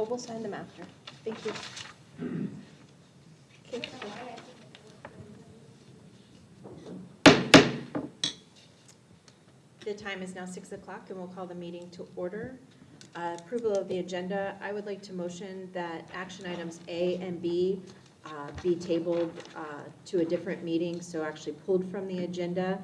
well, we'll sign them after. Thank you. Okay. The time is now 6 o'clock and we'll call the meeting to order. Approval of the agenda. I would like to motion that action items A and B be tabled to a different meeting, so actually pulled from the agenda.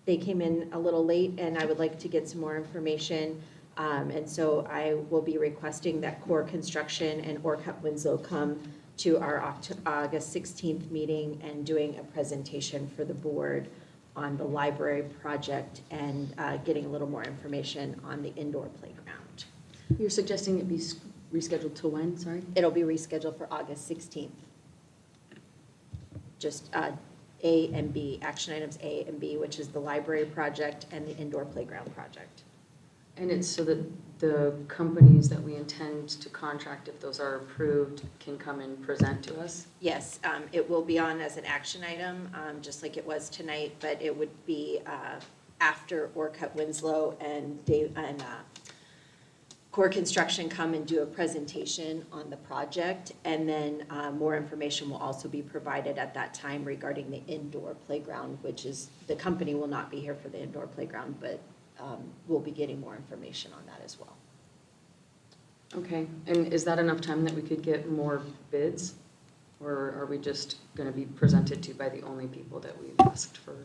They came in a little late and I would like to get some more information. And so I will be requesting that Core Construction and Orcutt Winslow come to our August 16th meeting and doing a presentation for the board on the library project and getting a little more information on the indoor playground. You're suggesting it be rescheduled till when, sorry? It'll be rescheduled for August 16th. Just A and B, action items A and B, which is the library project and the indoor playground project. And it's so that the companies that we intend to contract, if those are approved, can come and present to us? Yes, it will be on as an action item, just like it was tonight, but it would be after Orcutt Winslow and Core Construction come and do a presentation on the project, and then more information will also be provided at that time regarding the indoor playground, which is, the company will not be here for the indoor playground, but we'll be getting more information on that as well. Okay, and is that enough time that we could get more bids? Or are we just going to be presented to by the only people that we've asked for?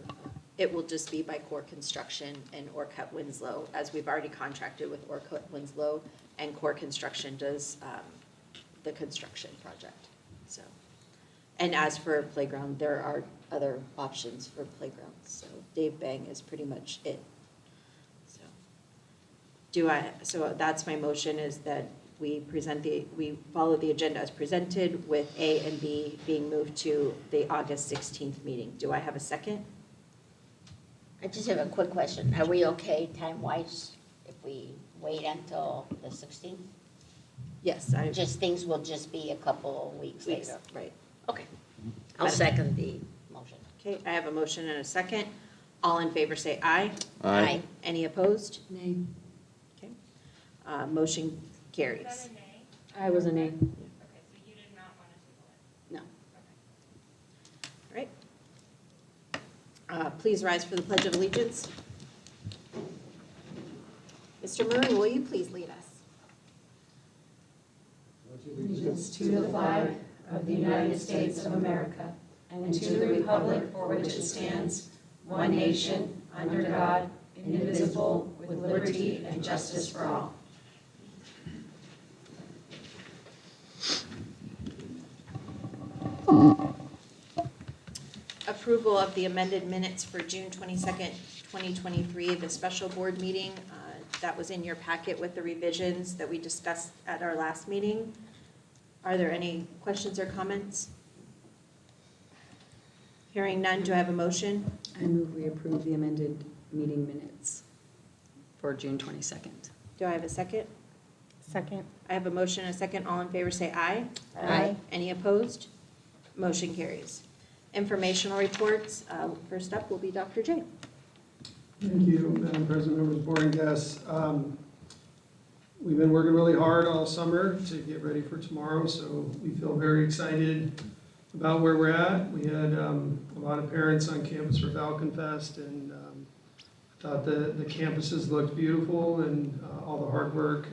It will just be by Core Construction and Orcutt Winslow, as we've already contracted with Orcutt Winslow, and Core Construction does the construction project. So, and as for playground, there are other options for playgrounds. So Dave Bang is pretty much it. So that's my motion, is that we follow the agenda as presented with A and B being moved to the August 16th meeting. Do I have a second? I just have a quick question. Are we okay time-wise if we wait until the 16th? Yes. Just things will just be a couple weeks later. Right. Okay. I'll second the motion. Okay, I have a motion and a second. All in favor say aye. Aye. Any opposed? Nay. Okay. Motion carries. Was that a nay? I was a nay. Okay, so you did not want to table it? No. Okay. All right. Please rise for the Pledge of Allegiance. Mr. Murray, will you please lead us? Allegiance to the flag of the United States of America and to the republic for which it stands, one nation, under God, indivisible, with liberty and justice for all. Approval of the amended minutes for June 22nd, 2023, the special board meeting. That was in your packet with the revisions that we discussed at our last meeting. Are there any questions or comments? Hearing none, do I have a motion? I move we approve the amended meeting minutes for June 22nd. Do I have a second? Second. I have a motion and a second. All in favor say aye. Aye. Any opposed? Motion carries. Informational reports. First up will be Dr. J. Thank you, Madam President, members of the board and guests. We've been working really hard all summer to get ready for tomorrow, so we feel very excited about where we're at. We had a lot of parents on campus for Falcon Fest, and I thought the campuses looked beautiful, and all the hard work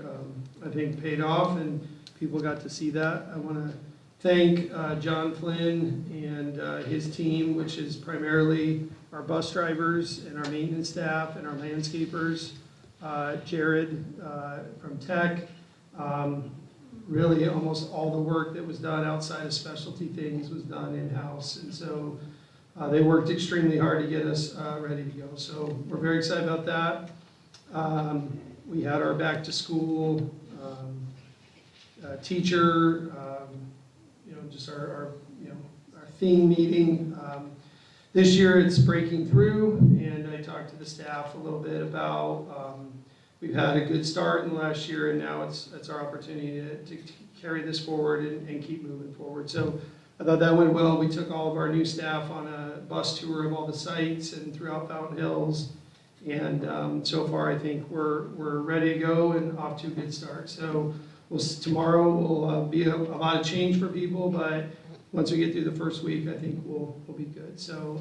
I think paid off, and people got to see that. I want to thank John Flynn and his team, which is primarily our bus drivers and our maintenance staff and our landscapers. Jared from Tech, really almost all the work that was done outside of specialty things was done in-house, and so they worked extremely hard to get us ready to go. So we're very excited about that. We had our back to school teacher, just our theme meeting. This year it's breaking through, and I talked to the staff a little bit about, we've had a good start in the last year, and now it's our opportunity to carry this forward and keep moving forward. So I thought that went well. We took all of our new staff on a bus tour of all the sites and throughout Fountain Hills, And so far, I think we're ready to go and off to a good start. So tomorrow will be a lot of change for people, but once we get through the first week, I think we'll be good. So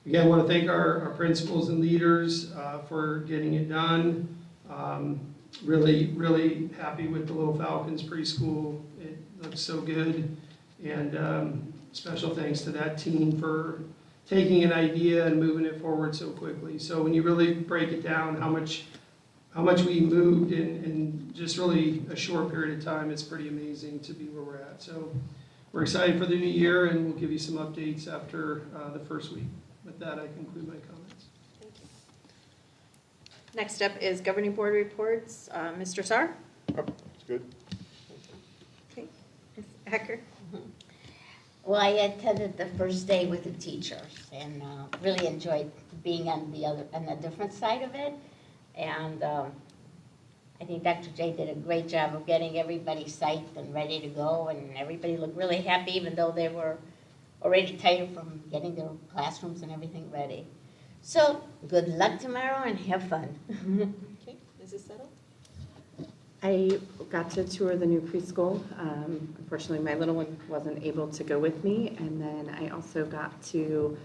again, I want to thank our principals and leaders for getting it done. Really, really happy with the Little Falcons preschool. It looks so good. And special thanks to that team for taking an idea and moving it forward so quickly. So when you really break it down, how much we moved in just really a short period of time, it's pretty amazing to be where we're at. So we're excited for the new year, and we'll give you some updates after the first week. With that, I conclude my comments. Thank you. Next up is governing board reports. Mr. Saar? It's good. Okay. Ms. Hecker? Well, I attended the first day with the teachers and really enjoyed being on the different side of it. And I think Dr. J did a great job of getting everybody psyched and ready to go, and everybody looked really happy, even though they were already tired from getting their classrooms and everything ready. So good luck tomorrow and have fun. Okay. Mrs. Settle? I got to tour the new preschool. Unfortunately, my little one wasn't able to go with me. And then I also got to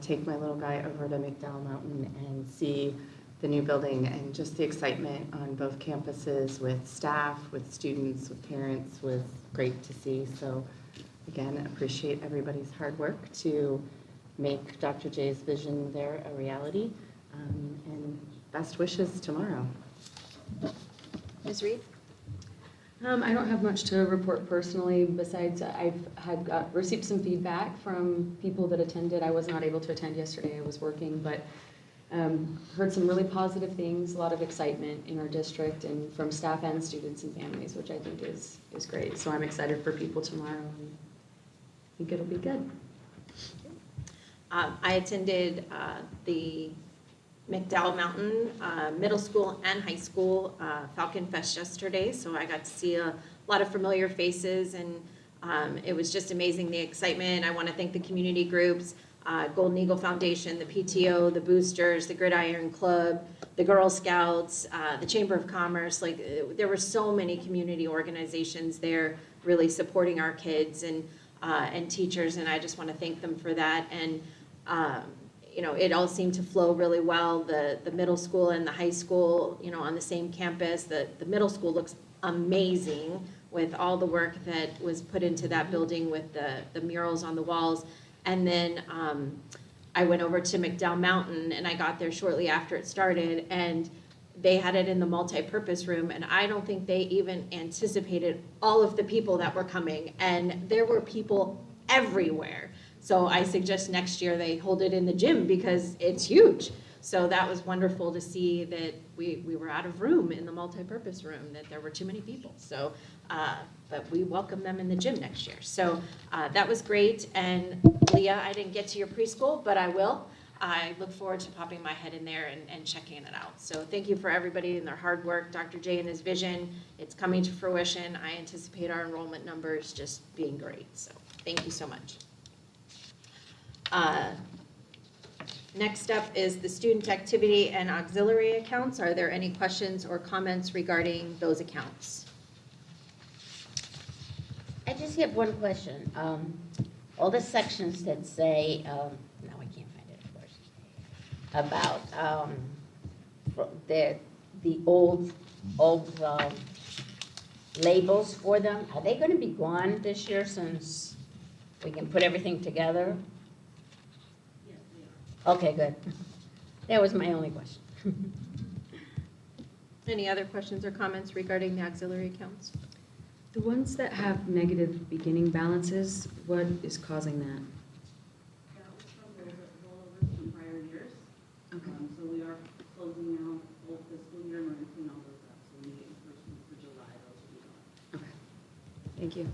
take my little guy over to McDowell Mountain and see the new building and just the excitement on both campuses with staff, with students, with parents was great to see. So again, appreciate everybody's hard work to make Dr. J's vision there a reality. And best wishes tomorrow. Ms. Reed? I don't have much to report personally, besides I've received some feedback from people that attended. I was not able to attend yesterday, I was working, but heard some really positive things, a lot of excitement in our district and from staff and students and families, which I think is great. So I'm excited for people tomorrow, and I think it'll be good. I attended the McDowell Mountain Middle School and High School Falcon Fest yesterday, so I got to see a lot of familiar faces, and it was just amazing, the excitement. I want to thank the community groups, Golden Eagle Foundation, the PTO, the Boosters, the Gridiron Club, the Girl Scouts, the Chamber of Commerce. There were so many community organizations there really supporting our kids and teachers, and I just want to thank them for that. And it all seemed to flow really well. The middle school and the high school, on the same campus. The middle school looks amazing with all the work that was put into that building with the murals on the walls. And then I went over to McDowell Mountain, and I got there shortly after it started, and they had it in the multi-purpose room, and I don't think they even anticipated all of the people that were coming, and there were people everywhere. So I suggest next year they hold it in the gym because it's huge. So that was wonderful to see that we were out of room in the multi-purpose room, that there were too many people. So, but we welcome them in the gym next year. So that was great. And Leah, I didn't get to your preschool, but I will. I look forward to popping my head in there and checking it out. So thank you for everybody and their hard work. Dr. J and his vision, it's coming to fruition. I anticipate our enrollment numbers just being great. So thank you so much. Next up is the student activity and auxiliary accounts. Are there any questions or comments regarding those accounts? I just have one question. All the sections that say, now I can't find it, of course, about the old labels for them, are they going to be gone this year since we can put everything together? Yes, they are. Okay, good. That was my only question. Any other questions or comments regarding the auxiliary accounts? The ones that have negative beginning balances, what is causing that? That was from rollovers from prior years. Okay. So we are closing out old fiscal year and we're going to clean all those up. So when we get the first one for July, those will be gone. Okay. Thank you.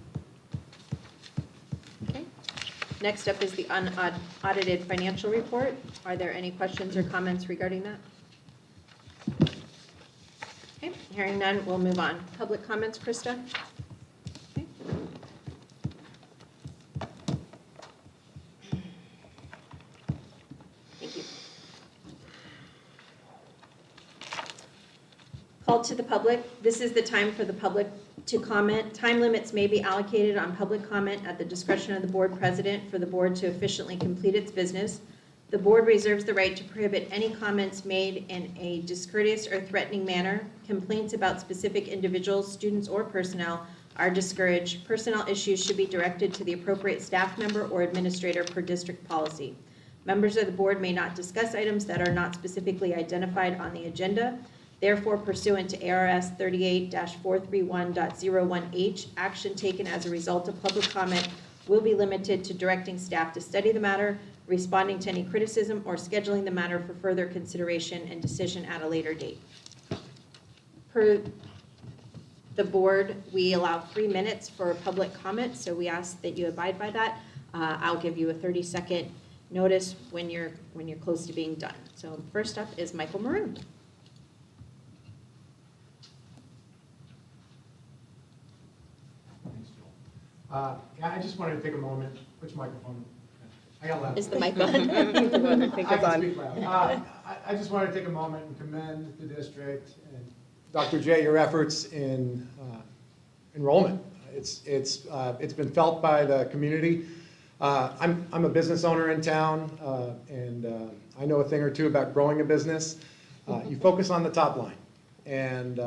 Okay. Next up is the unaudited financial report. Are there any questions or comments regarding that? Okay, hearing none, we'll move on. Public comments, Krista? Okay. Thank you. Call to the public. This is the time for the public to comment. Time limits may be allocated on public comment at the discretion of the board president for the board to efficiently complete its business. The board reserves the right to prohibit any comments made in a discourteous or threatening manner. Complaints about specific individuals, students, or personnel are discouraged. Personnel issues should be directed to the appropriate staff member or administrator per district policy. Members of the board may not discuss items that are not specifically identified on the agenda. Therefore, pursuant to ARS 38-431.01H, action taken as a result of public comment will be limited to directing staff to study the matter, responding to any criticism, or scheduling the matter for further consideration and decision at a later date. Per the board, we allow 3 minutes for public comment, so we ask that you abide by that. I'll give you a 30-second notice when you're close to being done. So first up is Michael Maroon. Thanks, Joel. Yeah, I just wanted to take a moment. Which microphone? I got loud. Is the mic on? I think I it's can on. speak loud. I just want to take a moment and commend the district and Dr. J, your efforts in enrollment. It's been felt by the community. I'm a business owner in town, and I know a thing or two about growing a business. You focus on the top line, and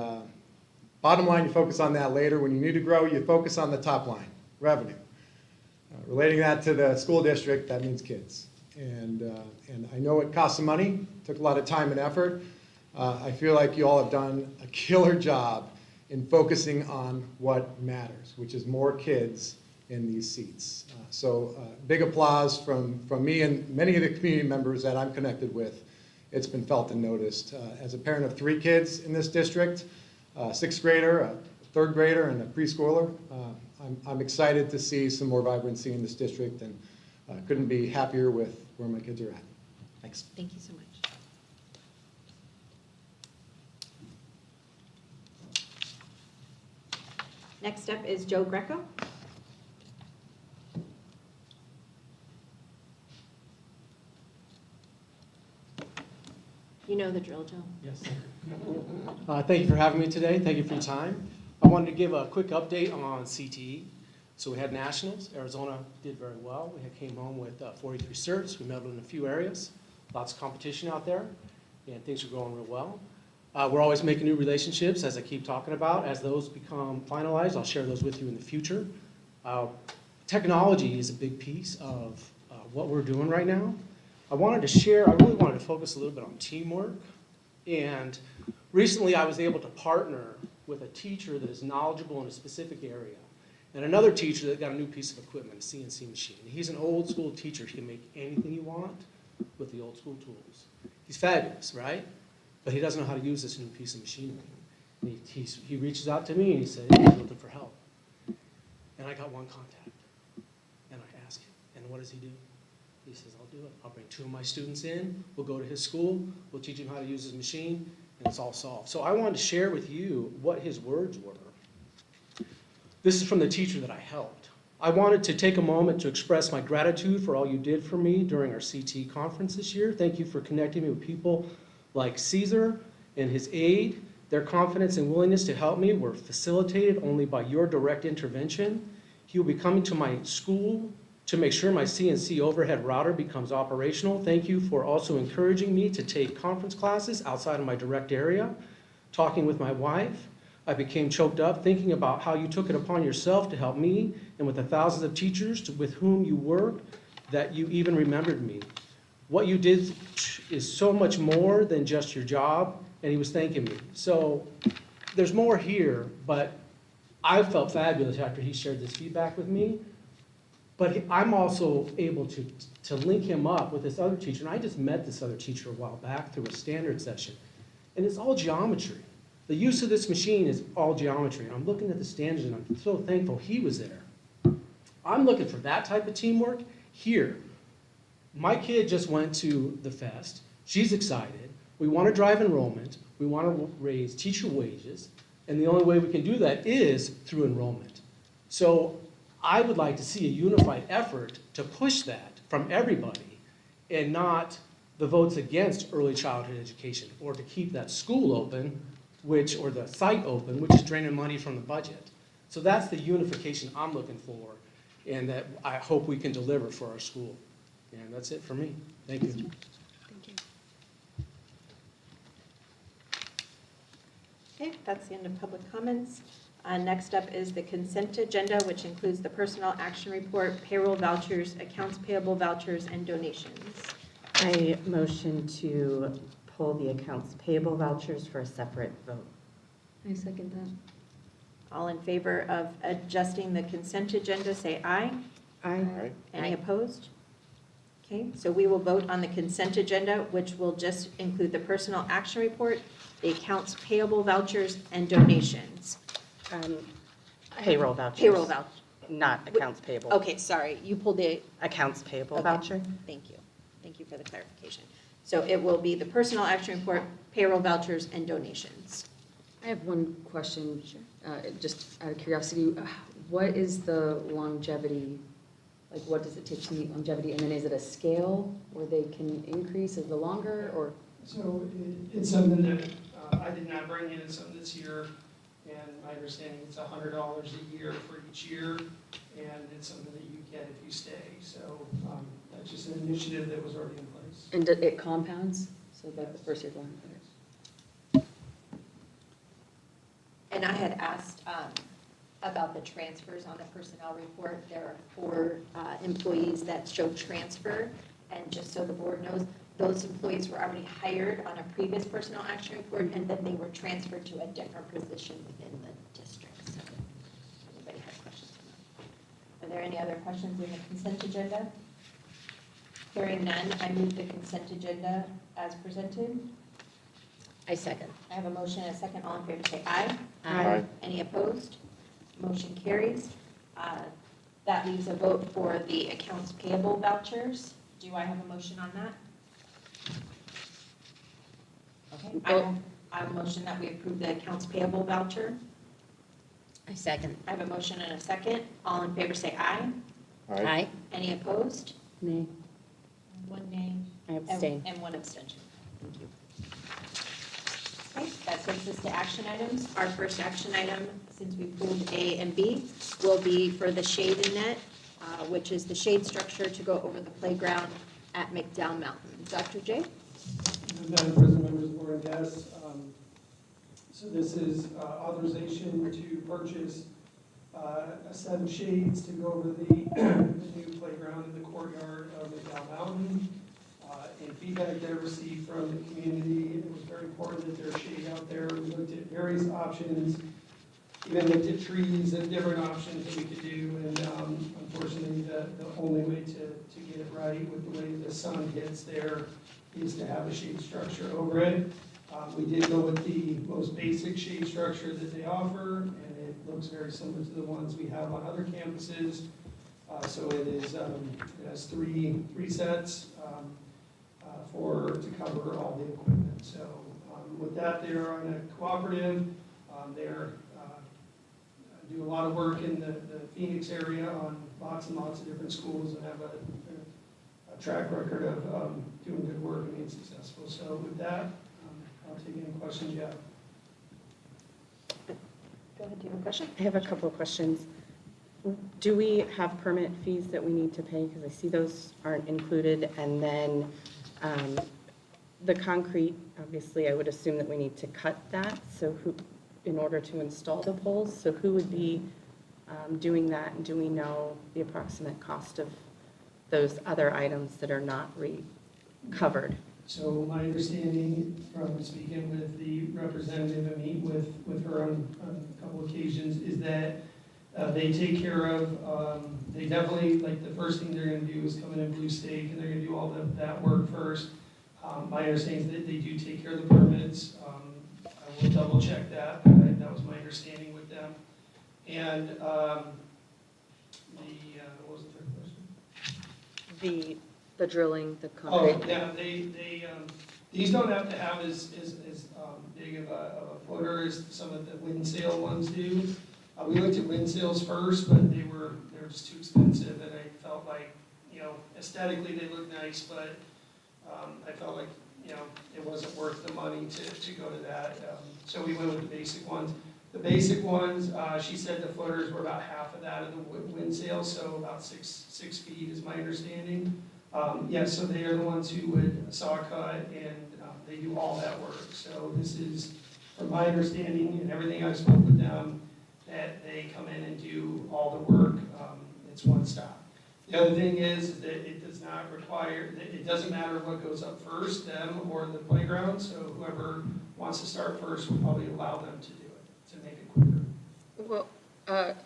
bottom line, you focus on that later. When you need to grow, you focus on the top line, revenue. Relating that to the school district, that means kids. And I know it costs some money, took a lot of time and effort. I feel like you all have done a killer job in focusing on what matters, which is more kids in these seats. So big applause from me and many of the community members that I'm connected with. It's been felt and noticed. As a parent of 3 kids in this district, a 6th grader, a 3rd grader, and a preschooler, I'm excited to see some more vibrancy in this district, and couldn't be happier with where my kids are at. Thanks. Thank you so much. Next up is Joe Greco. You know the drill, Joe. Yes. Thank you for having me today. Thank you for your time. I wanted to give a quick update on CTE. So we had nationals. Arizona did very well. We came home with 43 certs. We medaled in a few areas. Lots of competition out there, and things are going real well. We're always making new relationships, as I keep talking about. As those become finalized, I'll share those with you in the future. Technology is a big piece of what we're doing right now. I really wanted to focus a little bit on teamwork. And recently I was able to partner with a teacher that is knowledgeable in a specific area and another teacher that got a new piece of equipment, a CNC machine. He's an old school teacher. He can make anything you want with the old school tools. He's fabulous, right? But he doesn't know how to use this new piece of machinery. And he reaches out to me and he says, he's looking for help. And I got one contact. And I ask him, and what does he do? He says, I'll do it. I'll bring 2 of my students in. We'll go to his school. We'll teach him how to use his machine, and it's all solved. So I wanted to share with you what his words were. This is from the teacher that I helped. I wanted to take a moment to express my gratitude for all you did for me during our CT conference this year. Thank you for connecting me with people like Caesar and his aide. Their confidence and willingness to help me were facilitated only by your direct intervention. He will be coming to my school to make sure my CNC overhead router becomes operational. Thank you for also encouraging me to take conference classes outside of my direct area. Talking with my wife, I became choked up thinking about how you took it upon yourself to help me and with the thousands of teachers with whom you work that you even remembered me. What you did is so much more than just your job, and he was thanking me. So there's more here, but I felt fabulous after he shared this feedback with me. But I'm also able to link him up with this other teacher. And I just met this other teacher a while back through a standard session. And it's all geometry. The use of this machine is all geometry. And I'm looking at the standards, and I'm so thankful he was there. I'm looking for that type of teamwork here. My kid just went to the fest. She's excited. We want to drive enrollment. We want to raise teacher wages. And the only way we can do that is through enrollment. So I would like to see a unified effort to push that from everybody and not the votes against early childhood education or to keep that school open or the site open, which is draining money from the budget. So that's the unification I'm looking for, and that I hope we can deliver for our school. And that's it for me. Thank you. Thank you. Okay, that's the end of public comments. Next up is the consent agenda, which includes the personnel action report, payroll vouchers, accounts payable vouchers, and donations. I motion to pull the accounts payable vouchers for a separate vote. I second that. All in favor of adjusting the consent agenda, say aye. Aye. Any opposed? Okay, so we will vote on the consent agenda, which will just include the personnel action report, the accounts payable vouchers, and donations. Payroll vouchers. Payroll voucher. Not accounts payable. Okay, sorry, you pulled the, Accounts payable Okay. voucher. thank you. Thank you for the clarification. So it will be the personnel action report, payroll vouchers, and donations. I have one question, just out of curiosity. What is the longevity, like what does it take to meet longevity? And then is it a scale where they can increase as the longer, or? So it's something that I did not bring in, it's something this year, and my understanding it's $100 a year for each year, and it's something that you get if you stay. So that's just an initiative that was already in place. And it compounds, so like the first year going. And I had asked about the transfers on the personnel report. There are 4 employees that show transfer, and just so the board knows, those employees were already hired on a previous personnel action report, and then they were transferred to a different position within the district. So, if anybody has questions on that. Are there any other questions in the consent agenda? Hearing none, I move the consent agenda as presented. I second. I have a motion and a second. All in favor, say aye. Aye. Any opposed? Motion carries. That leaves a vote for the accounts payable vouchers. Do I have a motion on that? Okay, I have a motion that we approve the accounts payable voucher. I second. I have a motion and a second. All in favor, say aye. Aye. Any opposed? Nay. 1 nay. I abstain. And 1 abstention. Thank you. Okay, that takes us to action items. Our first action item, since we pulled A and B, will be for the shade and net, which is the shade structure to go over the playground at McDowell Mountain. Dr. J? Madam President, members of the board and guests, so this is authorization to purchase a set of shades to go over the new playground in the courtyard of McDowell Mountain. And feedback that I received from the community, it was very important that there's shade out there. We looked at various options, even looked at trees and different options that we could do. And unfortunately, the only way to get it right with the way the sun hits there is to have a shade structure over it. We did go with the most basic shade structure that they offer, and it looks very similar to the ones we have on other campuses. So it is, it has three sets to cover all the equipment. So with that, they're on a cooperative. They're do a lot of work in the Phoenix area on lots and lots of different schools, and have a track record of doing good work and being successful. So with that, I'll take any questions you have. Go ahead, do you have a question? I have a couple of questions. Do we have permit fees that we need to pay? Because I see those aren't included. And then the concrete, obviously, I would assume that we need to cut that. So who, in order to install the poles, so who would be doing that? And do we know the approximate cost of those other items that are not covered? So my understanding from speaking with the representative and meet with her on a couple occasions is that they take care of, they definitely, like the first thing they're gonna do is come in and blue stake, and they're gonna do all that work first. My understanding is that they do take care of the permits. I will double check that, but that was my understanding with them. And what was the third question? The drilling, the Oh, concrete. yeah, these don't have to have as big of a footer as some of the wind sail ones do. We looked at wind sails first, but they were just too expensive, and I felt like, aesthetically they look nice, but I felt like, you know, it wasn't worth the money to go to that. So we went with the basic ones. The basic ones, she said the footers were about half of that of the wind sail, so about 6 feet is my understanding. Yes, so they are the ones who would saw cut, and they do all that work. So this is, from my understanding and everything I've spoken with them, that they come in and do all the work. It's one stop. The other thing is that it does not require, it doesn't matter what goes up first, them or the playground, so whoever wants to start first will probably allow them to do it, to make it quicker. Well,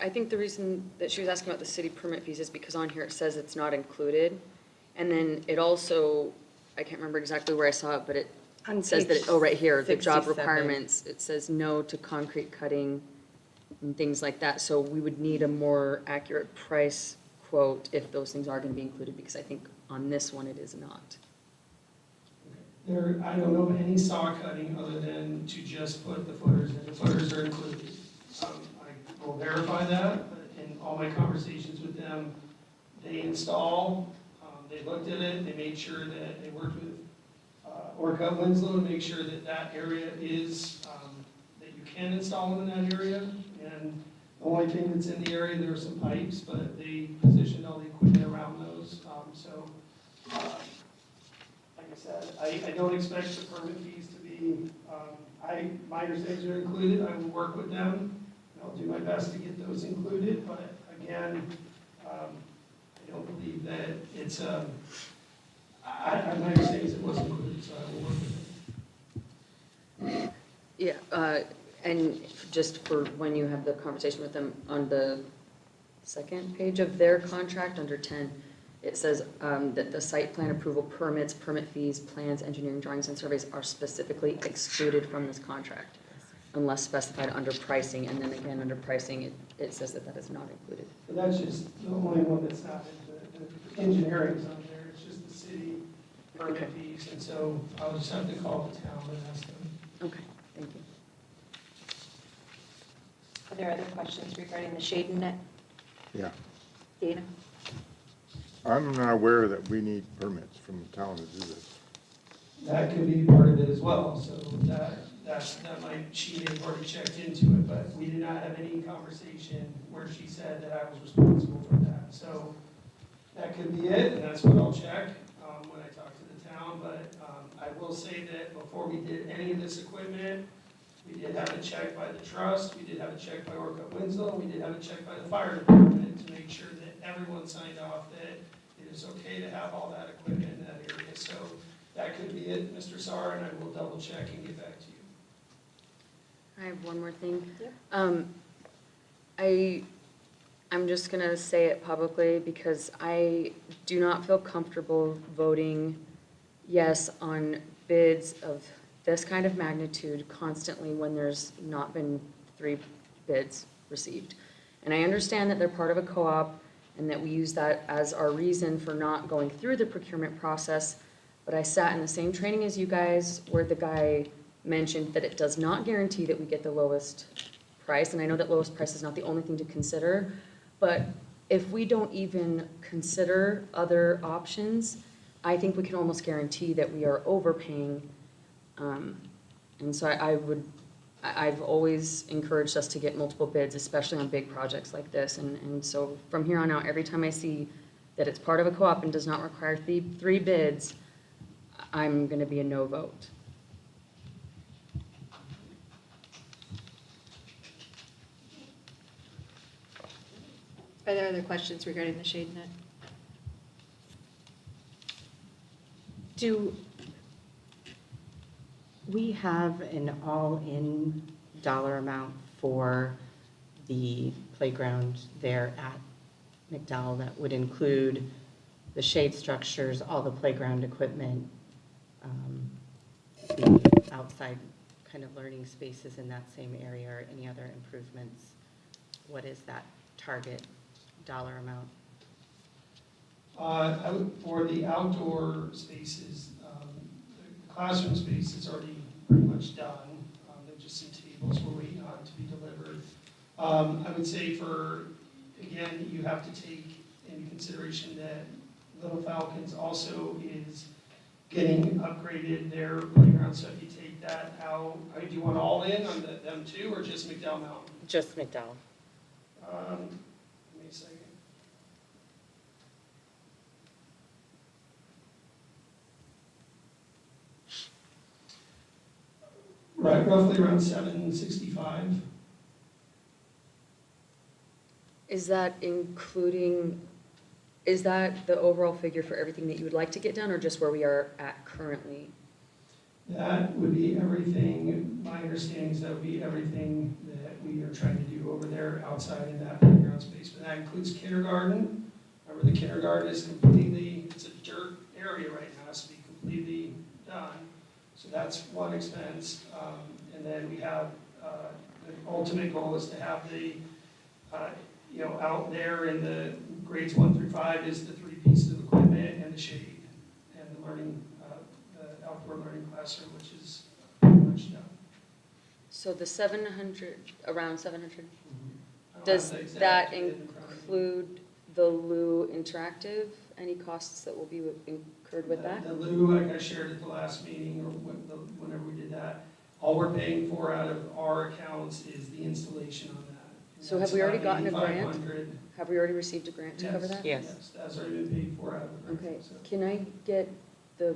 I think the reason that she was asking about the city permit fees is because on here it says it's not included. And then it also, I can't remember exactly where I saw it, but it On says page that, oh, right here, the job 67. requirements, it says no to concrete cutting and things like that. So we would need a more accurate price quote if those things are going to be included, because I think on this one it is not. I don't know of any saw cutting other than to just put the footers in. The footers are included. I will verify that, but in all my conversations with them, they install, they looked at it, they made sure that they worked with Orcutt Winslow to make sure that that area is, that you can install in that area. And the only thing that's in the area, there are some pipes, but they positioned all the equipment around those. Like I said, I don't expect the permit fees to be, my understanding are included. I will work with them, and I'll do my best to get those included. But again, I don't believe that it's, my understanding is it was included, so I will work with them. Yeah, and just for when you have the conversation with them, on the second page of their contract, under 10, it says that the site plan approval permits, permit fees, plans, engineering drawings, and surveys are specifically excluded from this contract unless specified under pricing. And then again, under pricing, it says that that is not included. But that's just the only one that's not, the engineering's on there, it's just the city permit fees. And so I'll just have to call the town and ask them. Okay, thank you. Are there other questions regarding the shade and net? Yeah, Dana? I'm not aware that we need permits from the town to do this. That could be part of it as well, so that might, she may have already checked into it, but we did not have any conversation where she said that I was responsible for that. So that could be it, and that's what I'll check when I talk to the town, but I will say that before we did any of this equipment, we did have a check by the trust, we did have a check by Orcutt Winslow, we did have a check by the fire department to make sure that everyone signed off that it is okay to have all that equipment in that area. So that could be it, Mr. Sarr, and I will double check and get back to you. I have one more thing. Yep. I'm just gonna say it publicly because I do not feel comfortable voting yes on bids of this kind of magnitude constantly when there's not been 3 bids received. And I understand that they're part of a co-op and that we use that as our reason for not going through the procurement process, but I sat in the same training as you guys where the guy mentioned that it does not guarantee that we get the lowest price, and I know that lowest price is not the only thing to consider, but if we don't even consider other options, I think we can almost guarantee that we are overpaying. And so I've always encouraged us to get multiple bids, especially on big projects like this. And so from here on out, every time I see that it's part of a co-op and does not require 3 bids, I'm going to be a no vote. Are there other questions regarding the shade net? Do we have an all-in dollar amount for the playground there at McDowell that would include the shade structures, all the playground equipment, the outside kind of learning spaces in that same area, or any other improvements? What is that target dollar amount? For the outdoor spaces, the classroom space is already pretty much done. There's just some tables we're waiting on to be delivered. I would say again, you have to take into consideration that Little Falcons also is getting upgraded their playground. So if you take that out, do you want all in on them too, or just McDowell Mountain? Just McDowell. Give me a second. Right, roughly around 765. Is that including, is that the overall figure for everything that you would like to get done, or just where we are at currently? That would be everything, my understanding is that would be everything that we are trying to do over there outside in that playground space. But that includes kindergarten. Remember, the kindergarten is completely, it's a dirt area right now, it has to be completely done. So that's one expense. And then we have, the ultimate goal is to have the, out there in the grades 1 through 5 is the 3 pieces of equipment and the shade and the learning, the outdoor learning classroom, which is pretty much done. So the 700, around 700, I don't does have the exact that bid in front of me. include the Lou Interactive? Any costs that will be incurred with that? The Lou, like I shared at the last meeting, or whenever we did that, all we're paying for out of our accounts is the installation on that. And So have that's we already about gotten a grant? $8,500. Have we already received a grant to cover that? Yes, that's already been paid for out of the grant. Okay, so. can I get the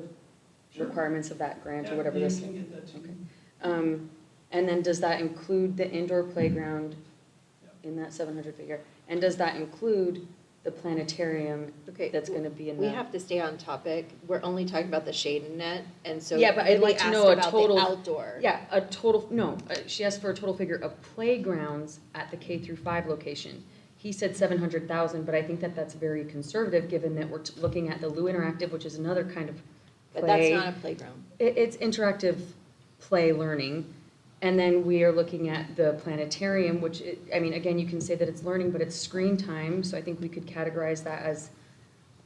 Sure. requirements of that grant or Yeah, whatever you this? can get that to Okay. me. And then does that include the indoor playground Yeah. in that 700 figure? And does that include the planetarium Okay, that's gonna be in we that? have to stay on topic. We're only talking about the shade and net, and so. Yeah, but I'd Lily like to asked know a about the total- Outdoor. Yeah, a total, no, she asked for a total figure of playgrounds at the K through 5 location. He said 700,000, but I think that that's very conservative, given that we're looking at the Lou Interactive, which is another kind of But that's play. not a playground. It's interactive play learning. And then we are looking at the planetarium, which, again, you can say that it's learning, but it's screen time, so I think we could categorize that as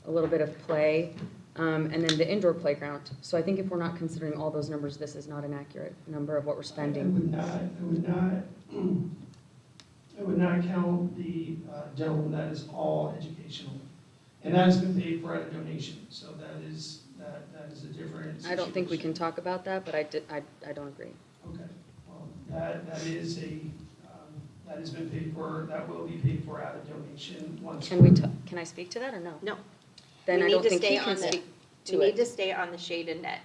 a little bit of play. And then the indoor playground. So I think if we're not considering all those numbers, this is not an accurate number of what we're I spending. would not count the dome, that is all educational. And that has been paid for at a donation, so that is a different situation. I don't think we can talk about that, but I don't agree. Okay, well, that is that has been paid for, that will be paid for at a donation once. Can I speak to that or no? No. Then We I need don't to think stay he on can the- speak to We need it. to stay on the shade and net.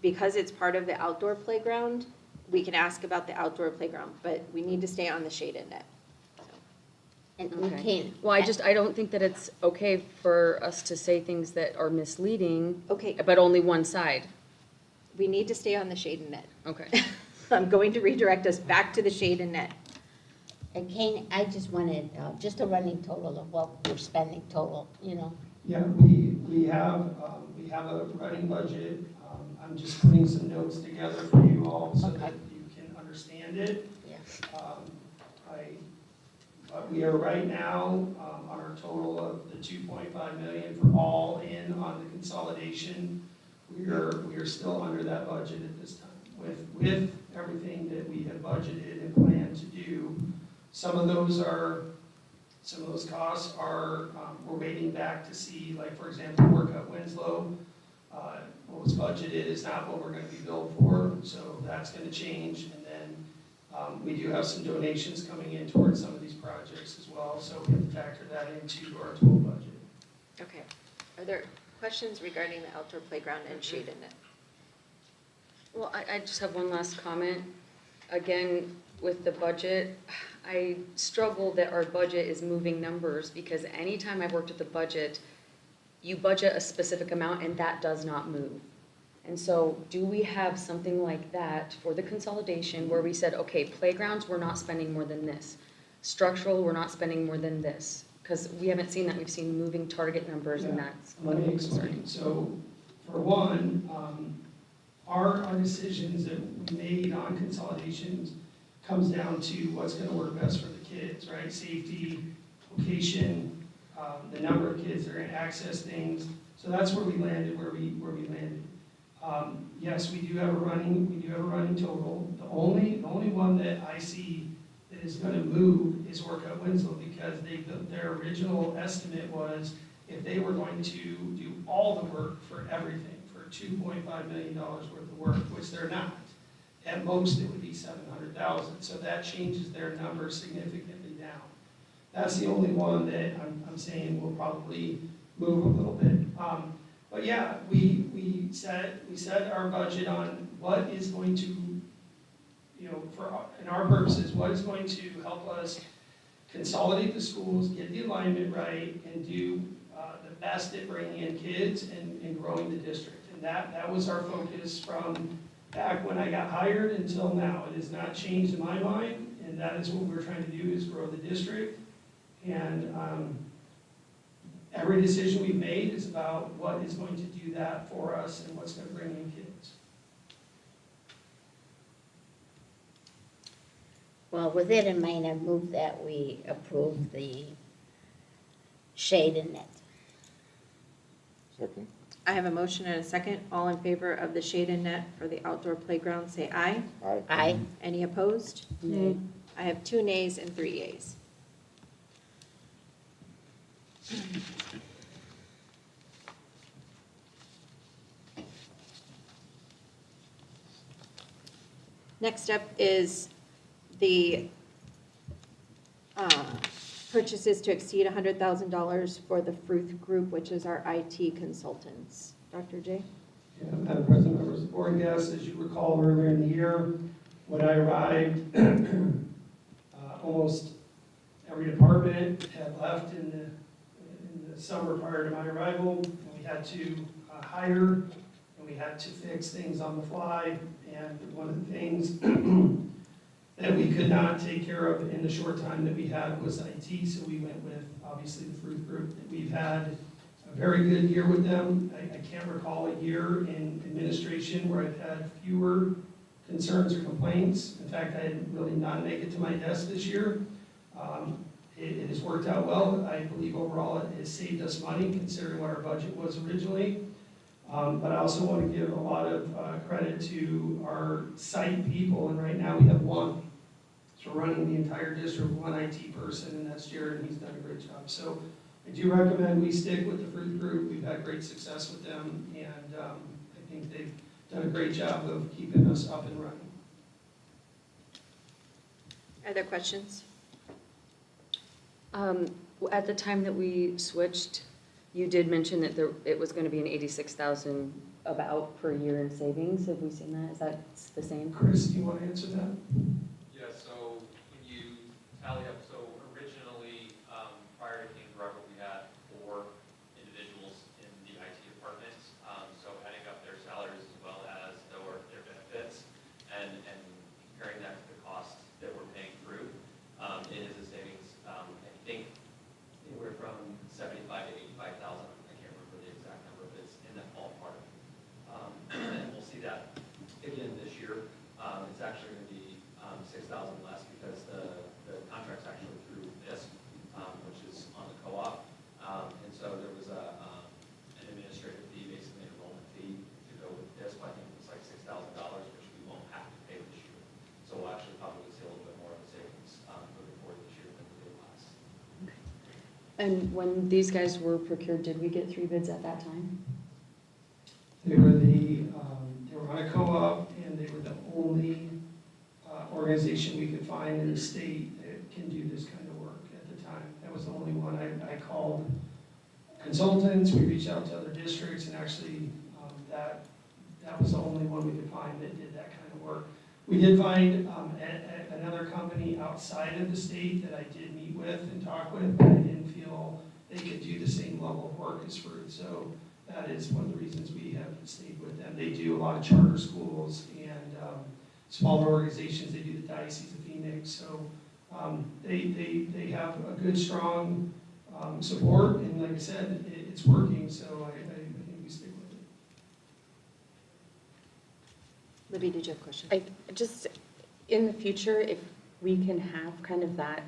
Because it's part of the outdoor playground, we can ask about the outdoor playground, but we need to stay on the shade and net. And Okay. okay, Well, I don't think that it's okay for us to say things that are misleading, Okay, but only one side. we need to stay on the shade and net. Okay. I'm going to redirect us back to the shade and net. and Kane, I just wanted, just a running total of what we're spending total, Yeah, we have a running budget. I'm just putting some notes together for you all so that you can understand it. Yeah. But we are right now, on our total of the 2.5 million for all in on the consolidation. We are still under that budget at this time. With everything that we have budgeted and planned to do, some of those costs are, we're waiting back to see, like, for example, work at Winslow. What was budgeted is not what we're gonna be billed for, so that's gonna change. And then we do have some donations coming in towards some of these projects as well, so we have to factor that into our total budget. Okay. Are there questions regarding the outdoor playground and shade and net? Well, I just have one last comment. Again, with the budget, I struggle that our budget is moving numbers, because anytime I've worked with the budget, you budget a specific amount and that does not move. And so do we have something like that for the consolidation where we said, okay, playgrounds, we're not spending more than this. Structural, we're not spending more than this. Because we haven't seen that. We've seen moving target numbers, and that's a Let little me concerning. explain. So, for one, our decisions that we made on consolidations comes down to what's gonna work best for the kids, right? Safety, location, the number of kids that are gonna access things. So that's where we landed, where we landed. Yes, we do have a running total. The only one that I see that is gonna move is work at Winslow, because their original estimate was if they were going to do all the work for everything, for $2.5 million worth of work, which they're not. At most, it would be 700,000, so that changes their number significantly down. That's the only one that I'm saying will probably move a little bit. But yeah, we set our budget on what is going to, in our purposes, what is going to help us consolidate the schools, get the alignment right, and do the best at bringing in kids and growing the district. And that was our focus from back when I got hired until now. It has not changed in my mind, and that is what we're trying to do, is grow the district. And every decision we've made is about what is going to do that for us and what's going to bring in kids. Well, with it in mind, I move that we approve the shade and net. Second. I have a motion and a second. All in favor of the shade and net for the outdoor playground, say aye. Aye. Aye. Any opposed? Nay. I have 2 nays and 3 yeas. Next up is the purchases to exceed $100,000 for the Fruth Group, which is our IT consultants. Dr. J? Yeah, Madam President, members of the board, guests, as you recall earlier in the year, when I arrived, almost every department had left in the summer prior to my arrival, and we had to hire, and we had to fix things on the fly, and one of the things that we could not take care of in the short time that we had was IT, so we went with, obviously, the Fruth Group. We've had a very good year with them. I can't recall a year in administration where I've had fewer concerns or complaints. In fact, I had really not make it to my desk this year. It has worked out well. I believe overall it has saved us money considering what our budget was originally. But I also want to give a lot of credit to our site people, and right now we have one. So we're running the entire district, one IT person, and that's Jared, and he's done a great job. So I do recommend we stick with the Fruth Group. We've had great success with them, and I think they've done a great job of keeping us up and running. Other questions? At the time that we switched, you did mention that it was going to be an 86,000 about per year in savings. Have we seen that? Is that the same? Chris, do you want to answer that? Yeah, so when you tally up, so originally, prior to King Rubber, we had 4 individuals in the IT department. So adding up their salaries as well as their benefits and comparing that to the cost that we're paying through, it is a savings, I think anywhere from 75 to 85,000. I can't remember the exact number, but it's in that ballpark. And we'll see that again this year. It's actually going to be 6,000 less because the contract's actually through this, which is on the co-op. And so there was an administrative fee, basically an enrollment fee to go with this. But I think it was like $6,000, which we won't have to pay this year. So we'll actually probably see a little bit more of a savings moving forward this year than we did last. And when these guys were procured, did we get 3 bids at that time? They were on a co-op, and they were the only organization we could find in the state that can do this kind of work at the time. That was the only one. I called consultants, we reached out to other districts, and actually that was the only one we could find that did that kind of work. We did find another company outside of the state that I did meet with and talk with, but I didn't feel they could do the same level of work as Fruit. So that is one of the reasons we have stayed with them. They do a lot of charter schools and smaller organizations. They do the Diocese of Phoenix. So they have a good, strong support. And like I said, it's working. So I think we stick with it. Libby, did you have a question? I just, in the future, if we can have kind of that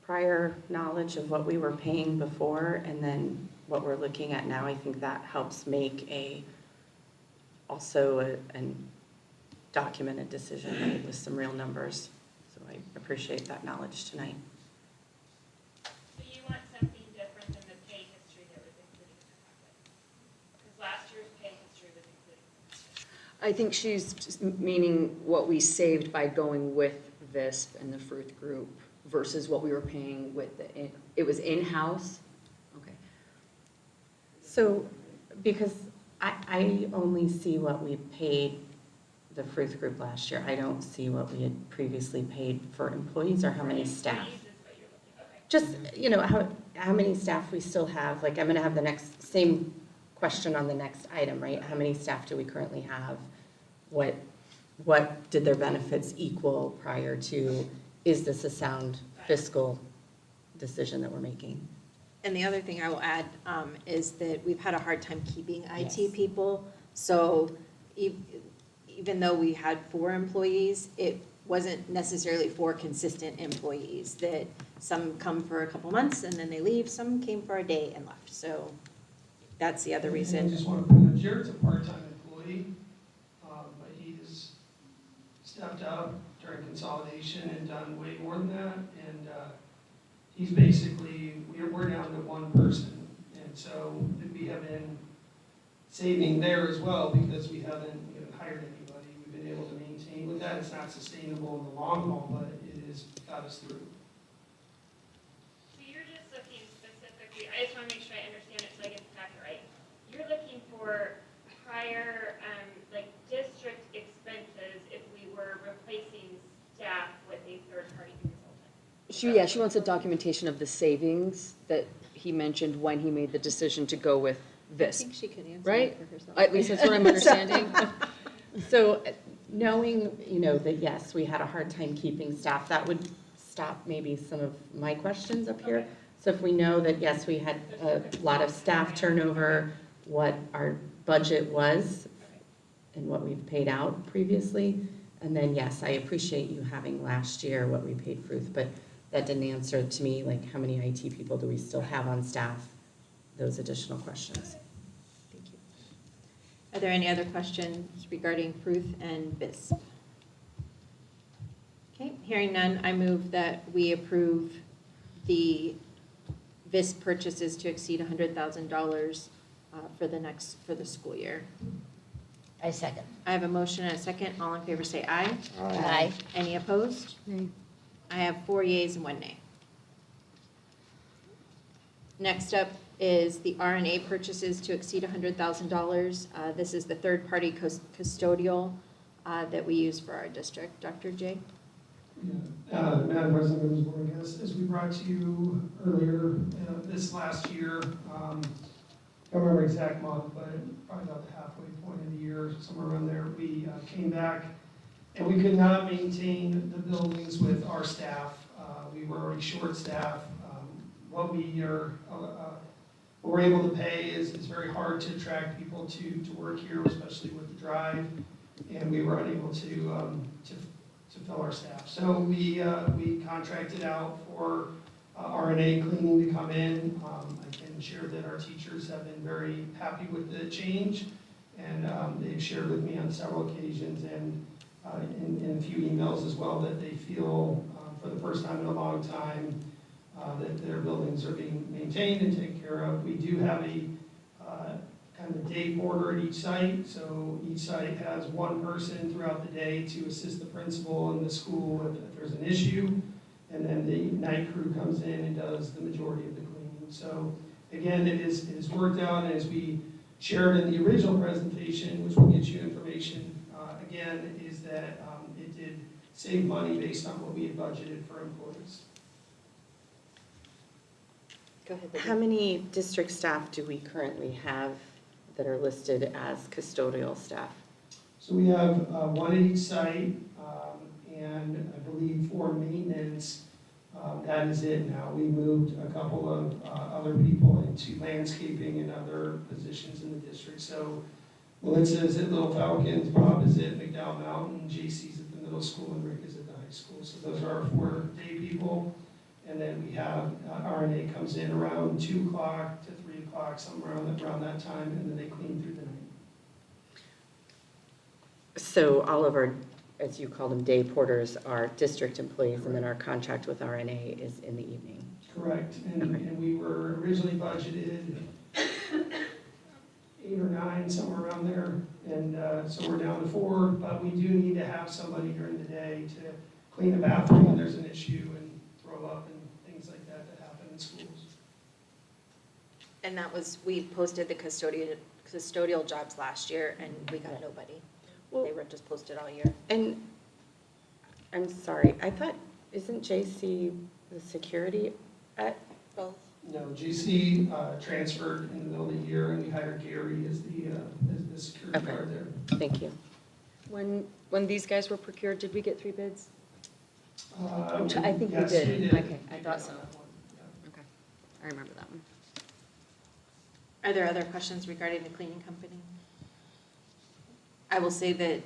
prior knowledge of what we were paying before and then what we're looking at now, I think that helps make also a documented decision, right, with some real numbers. So I appreciate that knowledge tonight. So you want something different than the pay history I think she's just meaning what we saved by going with VISP and the Fruit Group versus what we were paying with it was in-house? Okay. So, because I only see what we paid the Fruit Group last year. I don't see what we had previously paid for employees or how many staff. Just, how many staff we still have. Like, I'm gonna have the next, same question on the next item, right? How many staff do we currently have? What did their benefits equal prior to? Is this a sound fiscal decision that we're making? And the other thing I will add is that we've had a hard time keeping IT Yes. people. So even though we had 4 employees, it wasn't necessarily 4 consistent employees, that some come for a couple months and then they leave, some came for a day and left. So that's the other And I reason. just want to point out, Jared's a part-time employee, but he's stepped up during consolidation and done way more than that. And he's basically, we're down to 1 person. And so we have been saving there as well because we haven't hired anybody. We've been able to maintain with that. It's not sustainable in the long haul, but it has got us through. So you're just looking specifically, I just want to make sure I understand it so I get the fact right. You're looking for higher, like district expenses if we were replacing staff with a third-party consultant? She wants a documentation of the savings that he mentioned when he made the decision to go with I VISP. think she can answer Right? it for herself. At least that's what I'm understanding. So knowing, that yes, we had a hard time keeping staff, that would stop maybe some of my questions up here. So if we know that, yes, we had a lot of staff turnover, what our budget was and what we've paid out previously. And then, yes, I appreciate you having last year what we paid for Ruth, but that didn't answer to me, like, how many IT people do we still have on staff? Those additional questions. Thank you. Are there any other questions regarding Fruth and VISP? Okay, hearing none, I move that we approve the VISP purchases to exceed $100,000 for the school year. I second. I have a motion and a second. All in favor say aye. Aye. Any opposed? Nay. I have 4 yeas and 1 nay. Next up is the RNA purchases to exceed $100,000. This is the third-party custodial that we use for our district. Dr. J? Yeah. Madam President, members of the board, as we brought to you earlier this last year, I don't remember exact month, but probably about the halfway point of the year, somewhere around there, we came back and we could not maintain the buildings with our staff. We were already short-staffed. What we're able to pay is very hard to attract people to work here, especially with the drive, and we were unable to fill our staff. So we contracted out for RNA cleaning to come in. I can share that our teachers have been very happy with the change, and they've shared with me on several occasions and in a few emails as well that they feel for the first time in a long time that their buildings are being maintained and taken care of. We do have a kind of day porter at each site, so each site has 1 person throughout the day to assist the principal and the school if there's an issue, and then the night crew comes in and does the majority of the cleaning. So again, it is worked out, and as we shared in the original presentation, which will get you information again, is that it did save money based on what we had budgeted for employees. Go ahead. How many district staff do we currently have that are listed as custodial staff? So we have 1 at each site, and I believe for maintenance, that is it now. We moved a couple of other people into landscaping and other positions in the district. So Melissa's at Little Falcons, Bob is at McDowell Mountain, JC's at the middle school, and Rick is at the high school. So those are our 4 day people. And then we have RNA comes in around 2 o'clock to 3 o'clock, somewhere around that time, and then they clean through the night. So all of our, as you call them, day porters are district employees, and then our contract with RNA is in the evening. Correct, and we were originally budgeted 8 or 9, somewhere around there. And so we're down to 4, but we do need to have somebody during the day to clean the bathroom when there's an issue and throw up and things like that that happen in schools. And that was, we posted the custodial jobs last year and we got nobody. They were just posted all year. And I'm sorry, I thought, isn't JC the security at Both. No, GC transferred in the middle of the year, and we hired Gary as the security Okay. guard there. Thank you. When these guys were procured, did we get 3 bids? I think we yes, did. Okay, I We thought did so. on that one, yeah. Okay, I remember that one. Are there other questions regarding the cleaning company? I will say that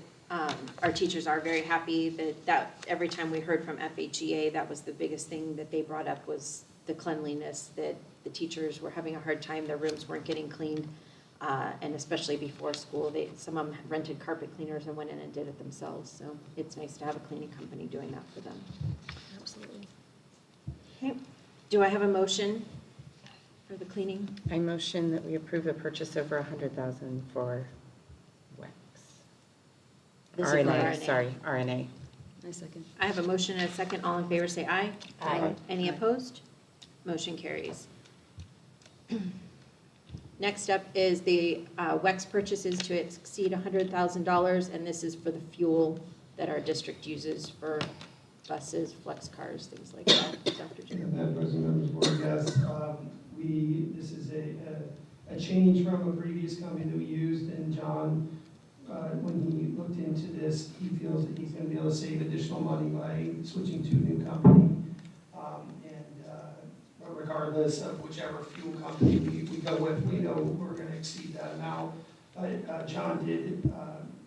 our teachers are very happy that every time we heard from FHEA, that was the biggest thing that they brought up was the cleanliness, that the teachers were having a hard time, their rooms weren't getting cleaned, and especially before school, some of them rented carpet cleaners and went in and did it themselves, so it's nice to have a cleaning company doing that for them. Absolutely. Okay, do I have a motion for the cleaning? I motion that we approve a purchase over 100,000 for WEX. This is for RNA, RNA. sorry, RNA. I second. I have a motion and a second, all in favor say aye. Aye. Any Aye. opposed? Motion carries. Next up is the WEX purchases to exceed $100,000, and this is for the fuel that our district uses for buses, flex cars, things like that. Dr. Yeah, J. Madam President, members of the board, yes, this is a change from a previous company that we used, and John, when he looked into this, he feels that he's gonna be able to save additional money by switching to a new company. But regardless of whichever fuel company we go with, we know we're gonna exceed that amount. But John did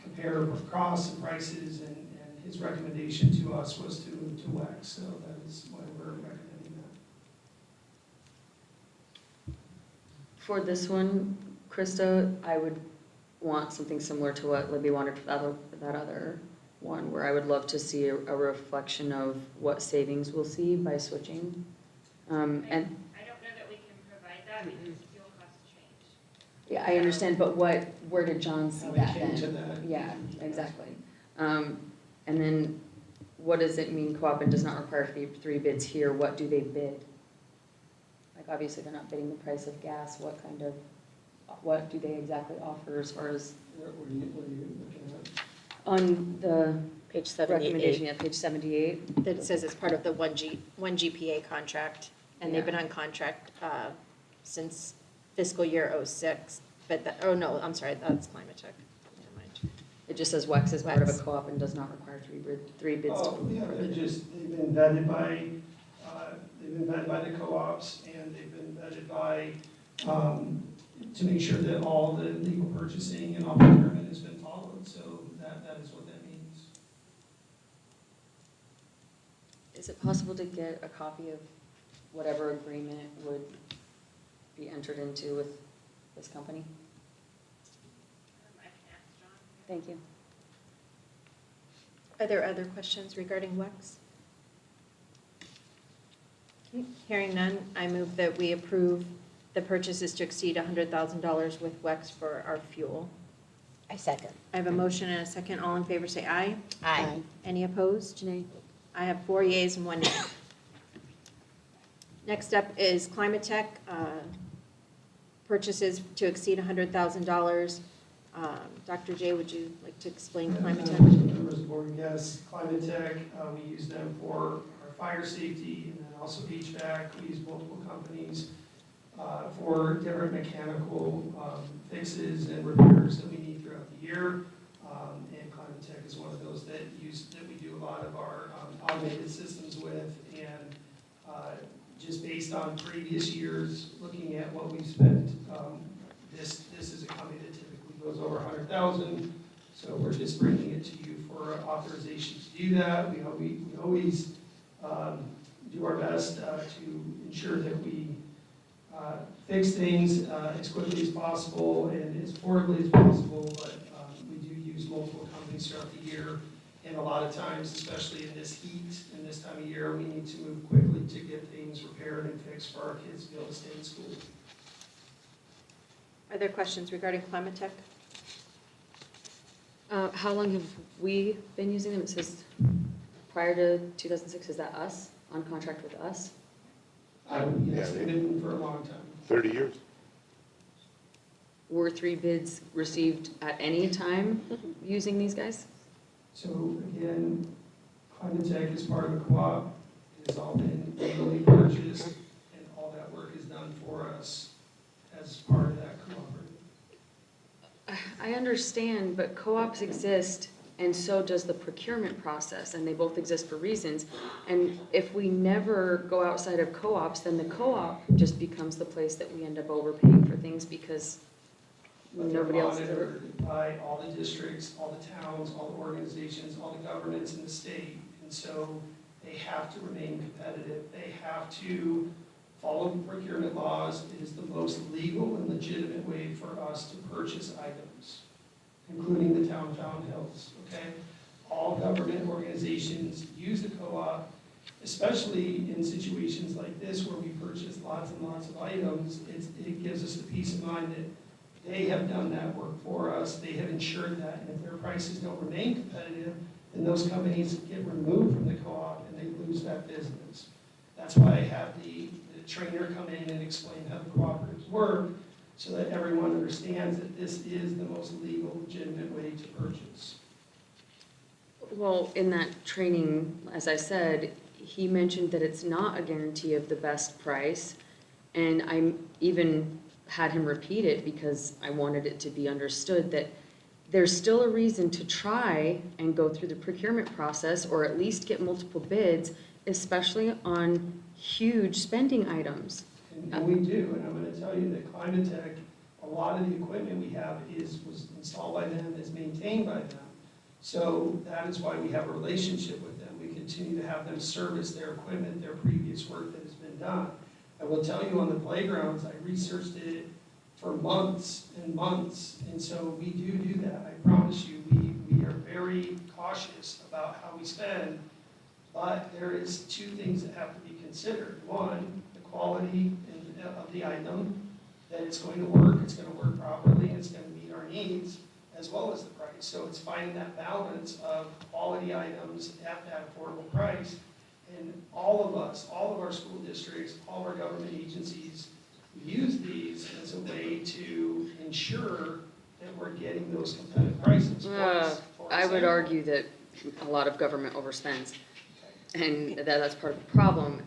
compare costs and prices, and his recommendation to us was to move to WEX, so that is why we're recommending that. For this one, Krista, I would want something similar to what Libby wanted for that other one, where I would love to see a reflection of what savings we'll see by switching. And I don't know that we can provide that because fuel costs change. yeah, I understand, but where did John see How we that came then? to that. Yeah, exactly. And then what does it mean co-op does not require 3 bids here? What do they bid? Like obviously they're not bidding the price of gas. What do they exactly offer as far as What are you looking at? on the Page recommendation at page 78? That says it's part of the one GPA contract, and they've been on contract since fiscal year '06. But oh no, I'm sorry, that's Climate Tech. Never mind. It just says WEX is part of a WEX. co-op and does not require 3 bids. Oh, yeah, they've been vetted by the co-ops, and they've been vetted by, to make sure that all the legal purchasing and all procurement has been followed, so that is what that means. Is it possible to get a copy of whatever agreement would be entered into with this company? I can ask John. Thank you. Are there other questions regarding WEX? Okay, hearing none, I move that we approve the purchases to exceed $100,000 with WEX for our fuel. I second. I have a motion and a second. All in favor say aye. Aye. Any opposed? Janae? I have 4 yeas and 1 nay. Next up is Climate Tech, purchases to exceed $100,000. Dr. J, would you like to explain Climate Tech? Members of the board, yes, Climate Tech, we use them for our fire safety, and then also HVAC. We use multiple companies for different mechanical fixes and repairs that we need throughout the year. And Climate Tech is one of those that we do a lot of our automated systems with. And just based on previous years, looking at what we've spent, this is a company that typically goes over 100,000. So we're just bringing it to you for authorization to do that. We always do our best to ensure that we fix things as quickly as possible and as affordably as possible, but we do use multiple companies throughout the year. And a lot of times, especially in this heat and this time of year, we need to move quickly to get things repaired and fixed for our kids to be able to stay in school. Are there questions regarding Climate Tech? How long have we been using them? It says prior to 2006, is that us, on contract with us? Yes, they've been for a long time. 30 years. Were 3 bids received at any time using these guys? So again, Climate Tech is part of a co-op. It has all been legally purchased, and all that work is done for us as part of that cooperative. I understand, but co-ops exist, and so does the procurement process, and they both exist for reasons. And if we never go outside of co-ops, then the co-op just becomes the place that we end up overpaying for things because But they're nobody else is ever. monitored by all the districts, all the towns, all the organizations, all the governments in the state. And so they have to remain competitive. They have to follow procurement laws. It is the most legal and legitimate way for us to purchase items, including the town of Fountain Hills, okay? All government organizations use the co-op, especially in situations like this where we purchase lots and lots of items. It gives us the peace of mind that they have done that work for us. They have ensured that. And if their prices don't remain competitive, then those companies get removed from the co-op and they lose that business. That's why I have the trainer come in and explain how the cooperatives work so that everyone understands that this is the most legal, legitimate way to purchase. Well, in that training, as I said, he mentioned that it's not a guarantee of the best price. And I even had him repeat it because I wanted it to be understood that there's still a reason to try and go through the procurement process or at least get multiple bids, especially on huge spending items. And we do, and I'm going to tell you that Climate Tech, a lot of the equipment we have was installed by them, is maintained by them. So that is why we have a relationship with them. We continue to have them service their equipment, their previous work that has been done. I will tell you on the playgrounds, I researched it for months and months, and so we do that. I promise you, we are very cautious about how we spend, but there is 2 things that have to be considered. One, the quality of the item, that it's going to work properly, and it's going to meet our needs, as well as the price. So it's finding that balance of quality items at that affordable price. And all of us, all of our school districts, all of our government agencies use these as a way to ensure that we're getting those competitive prices. I would argue that a lot of government overspends, and that's part of the problem.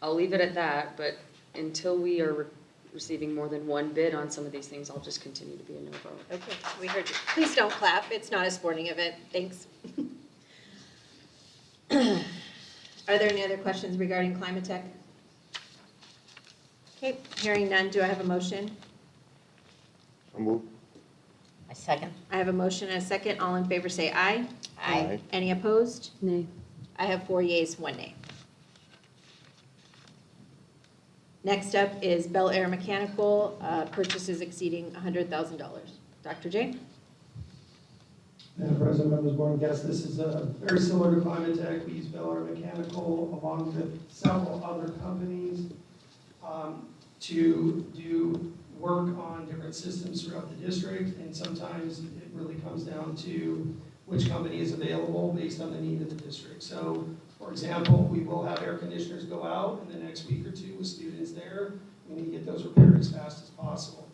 I'll leave it at that, but until we are receiving more than 1 bid on some of these things, I'll just continue to be a no vote. Okay, we heard you. Please don't clap. It's not a sporting event. Thanks. Are there any other questions regarding Climate Tech? Okay, hearing none, do I have a motion? So moved. I second. I have a motion and a second. All in favor say aye. Aye. Any opposed? Nay. I have 4 yeas, 1 nay. Next up is Bel Air Mechanical, purchases exceeding $100,000. Dr. J? Madam President, members, board and guests, this is very similar to Climate Tech. We use Bel Air Mechanical along with several other companies to do work on different systems throughout the district, and sometimes it really comes down to which company is available based on the need of the district. So, for example, we will have air conditioners go out in the next week or 2 with students there. We need to get those repaired as fast as possible.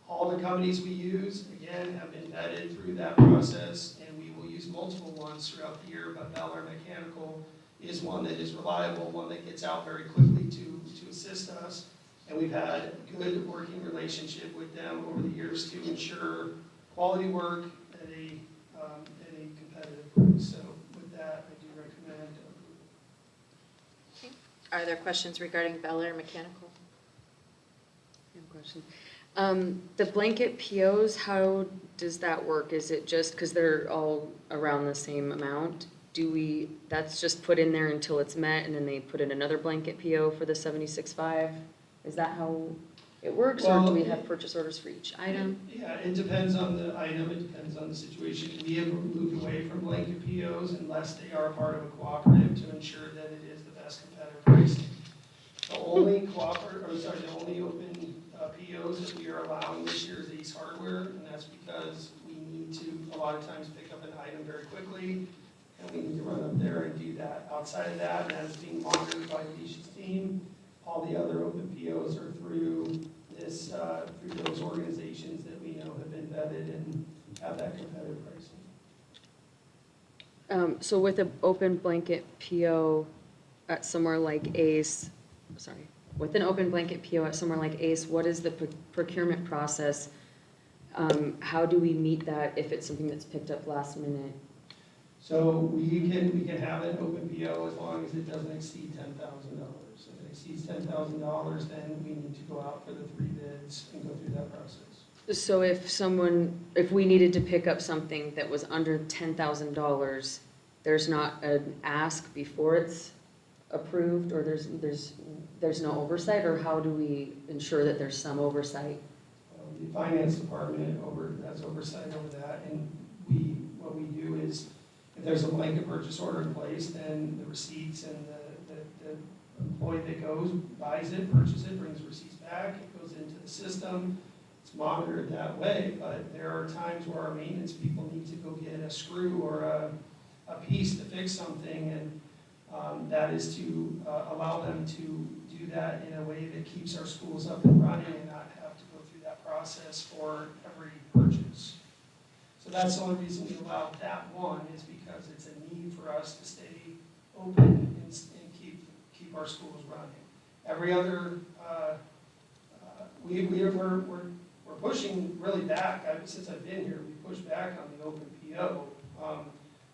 All the companies we use, again, have been vetted through that process, and we will use multiple ones throughout the year, but Bel Air Mechanical is one that is reliable, one that gets out very quickly to assist us. And we've had a good working relationship with them over the years to ensure quality work at a competitive price. So with that, I do recommend approval. Are there questions regarding Bel Air Mechanical? I have a question. The blanket POs, how does that work? Is it just, because they're all around the same amount, that's just put in there until it's met and then they put in another blanket PO for the 76.5? Is that how it works, or do we have purchase orders for each item? Yeah, it depends on the item, it depends on the situation. We have moved away from blanket POs unless they are part of a cooperative to ensure that it is the best competitive pricing. The only the only open POs that we are allowing this year is Ace Hardware, and that's because we need to, a lot of times, pick up an item very quickly, and we need to run up there and do that. Outside of that, that is being monitored by Alicia's team. All the other open POs are through this, through those organizations that we know have been vetted and have that competitive pricing. So with an open blanket PO at somewhere like ACE, sorry, with an open blanket PO at somewhere like ACE, what is the procurement process? How do we meet that if it's something that's picked up last minute? So we can have an open PO as long as it doesn't exceed $10,000. If it exceeds $10,000, then we need to go out for the 3 bids and go through that process. So if we needed to pick up something that was under $10,000, there's not an ask before it's approved, or there's no oversight, or how do we ensure that there's some oversight? The finance department has oversight over that, and what we do is, if there's a blanket purchase order in place, then the receipts and the employee that goes, buys it, purchases it, brings receipts back, it goes into the system, it's monitored that way. But there are times where our maintenance people need to go get a screw or a piece to fix something, and that is to allow them to do that in a way that keeps our schools up and running and not have to go through that process for every purchase. So that's the only reason we allow that one, is because it's a need for us to stay open and keep our schools running. Every other, we're pushing really back. Since I've been here, we pushed back on the open PO.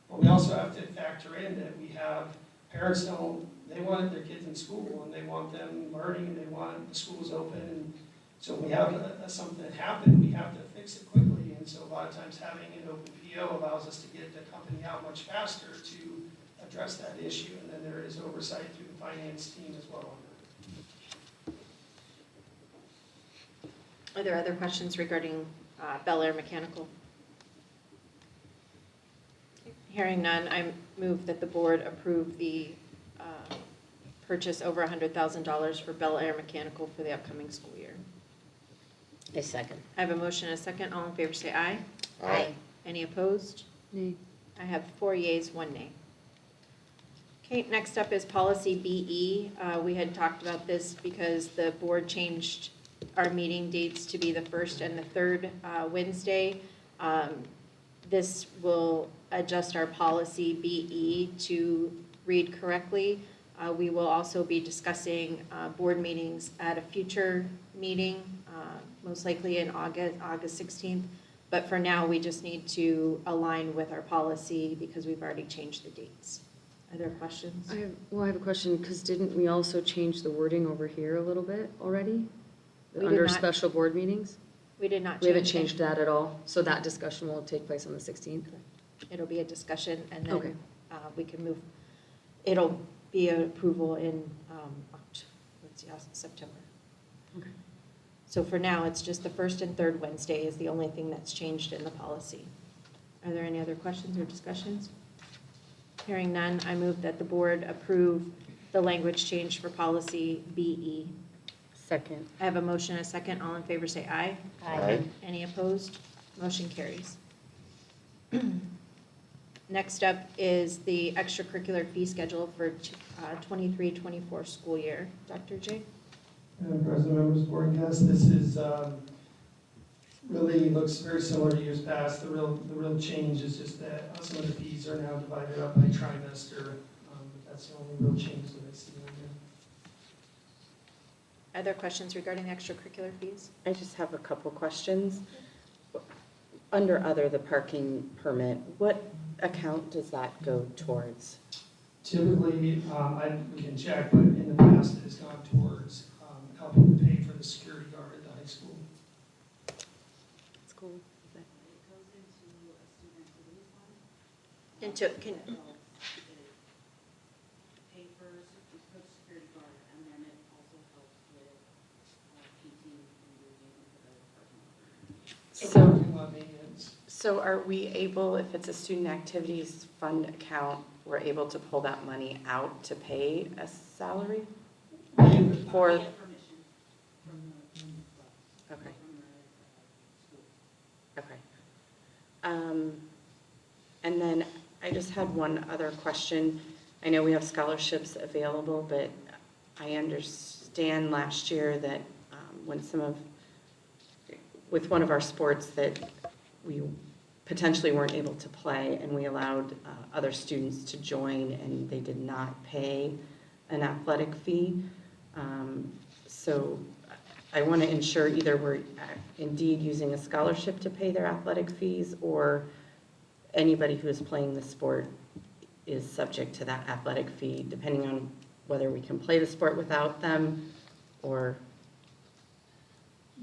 But we also have to factor in that we have parents they want their kids in school, and they want them learning, and they want the schools open. And so when we have something happen, we have to fix it quickly. And so a lot of times having an open PO allows us to get the company out much faster to address that issue. And then there is oversight through the finance team as well. Are there other questions regarding Bel Air Mechanical? Hearing none, I move that the board approve the purchase over $100,000 for Bel Air Mechanical for the upcoming school year. A second. I have a motion and a second. All in favor say aye. Aye. Any opposed? Nay. I have 4 yeas, 1 nay. Okay, next up is policy BE. We had talked about this because the board changed our meeting dates to be the first and the third Wednesday. This will adjust our policy BE to read correctly. We will also be discussing board meetings at a future meeting, most likely in August 16th. But for now, we just need to align with our policy because we've already changed the dates. Are there questions? I have a question, because didn't we also change the wording over here a little bit already? We did Under not. special board meetings? We did not change We haven't it. changed that at all, so that discussion will take place on the 16th? It'll be a discussion, and Okay. then we can move, it'll be an approval in September. Okay. So for now, it's just the first and third Wednesday is the only thing that's changed in the policy. Are there any other questions or discussions? Hearing none, I move that the board approve the language change for policy BE. Second. I have a motion and a second. All in favor say aye. Aye. Any opposed? Motion carries. Next up is the extracurricular fee schedule for 23-24 school year. Dr. J? Madam President, members of the board and guests, this is really looks very similar to years past. The real change is just that some of the fees are now divided up by trimester. But that's the only real change that I see on here. Other questions regarding the extracurricular fees? I just have a couple questions. Under other, the parking permit, what account does that go towards? Typically, we can check, but in the past, it has gone towards helping to pay for the security guard at the high school. That's cool. It goes into a student activities fund. Into, can, Pay for security guard, and then it also helps with PT and moving into the parking lot. Parking lot maintenance. So are we able, if it's a student activities fund account, we're able to pull that money out to pay a salary? For, Get permission from the club. Okay. from the school. Okay. And then I just had one other question. I know we have scholarships available, but I understand last year that when with one of our sports that we potentially weren't able to play, and we allowed other students to join, and they did not pay an athletic fee. So I want to ensure either we're indeed using a scholarship to pay their athletic fees, or anybody who is playing the sport is subject to that athletic fee, depending on whether we can play the sport without them, or,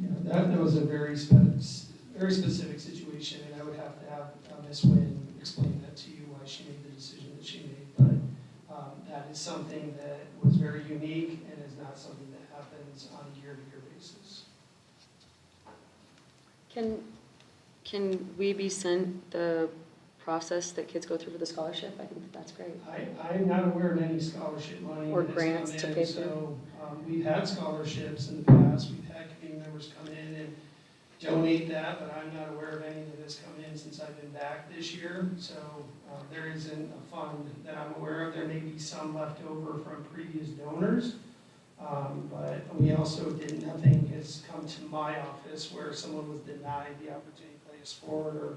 Yeah, that was a very specific situation, and I would have to have Ms. Nguyen explain that to you, why she made the decision that she made. But that is something that was very unique and is not something that happens on a year-to-year basis. Can we be sent the process that kids go through for the scholarship? I think that's great. I'm not aware of any scholarship money Or that's grants come to in, pay so we've had scholarships in the past. We've had committee members come in and donate that, but I'm not aware of any that has come in since I've been back this year. So there isn't a fund that I'm aware of. There may be some left over from previous donors, but we also nothing has come to my office where someone was denied the opportunity to play a sport or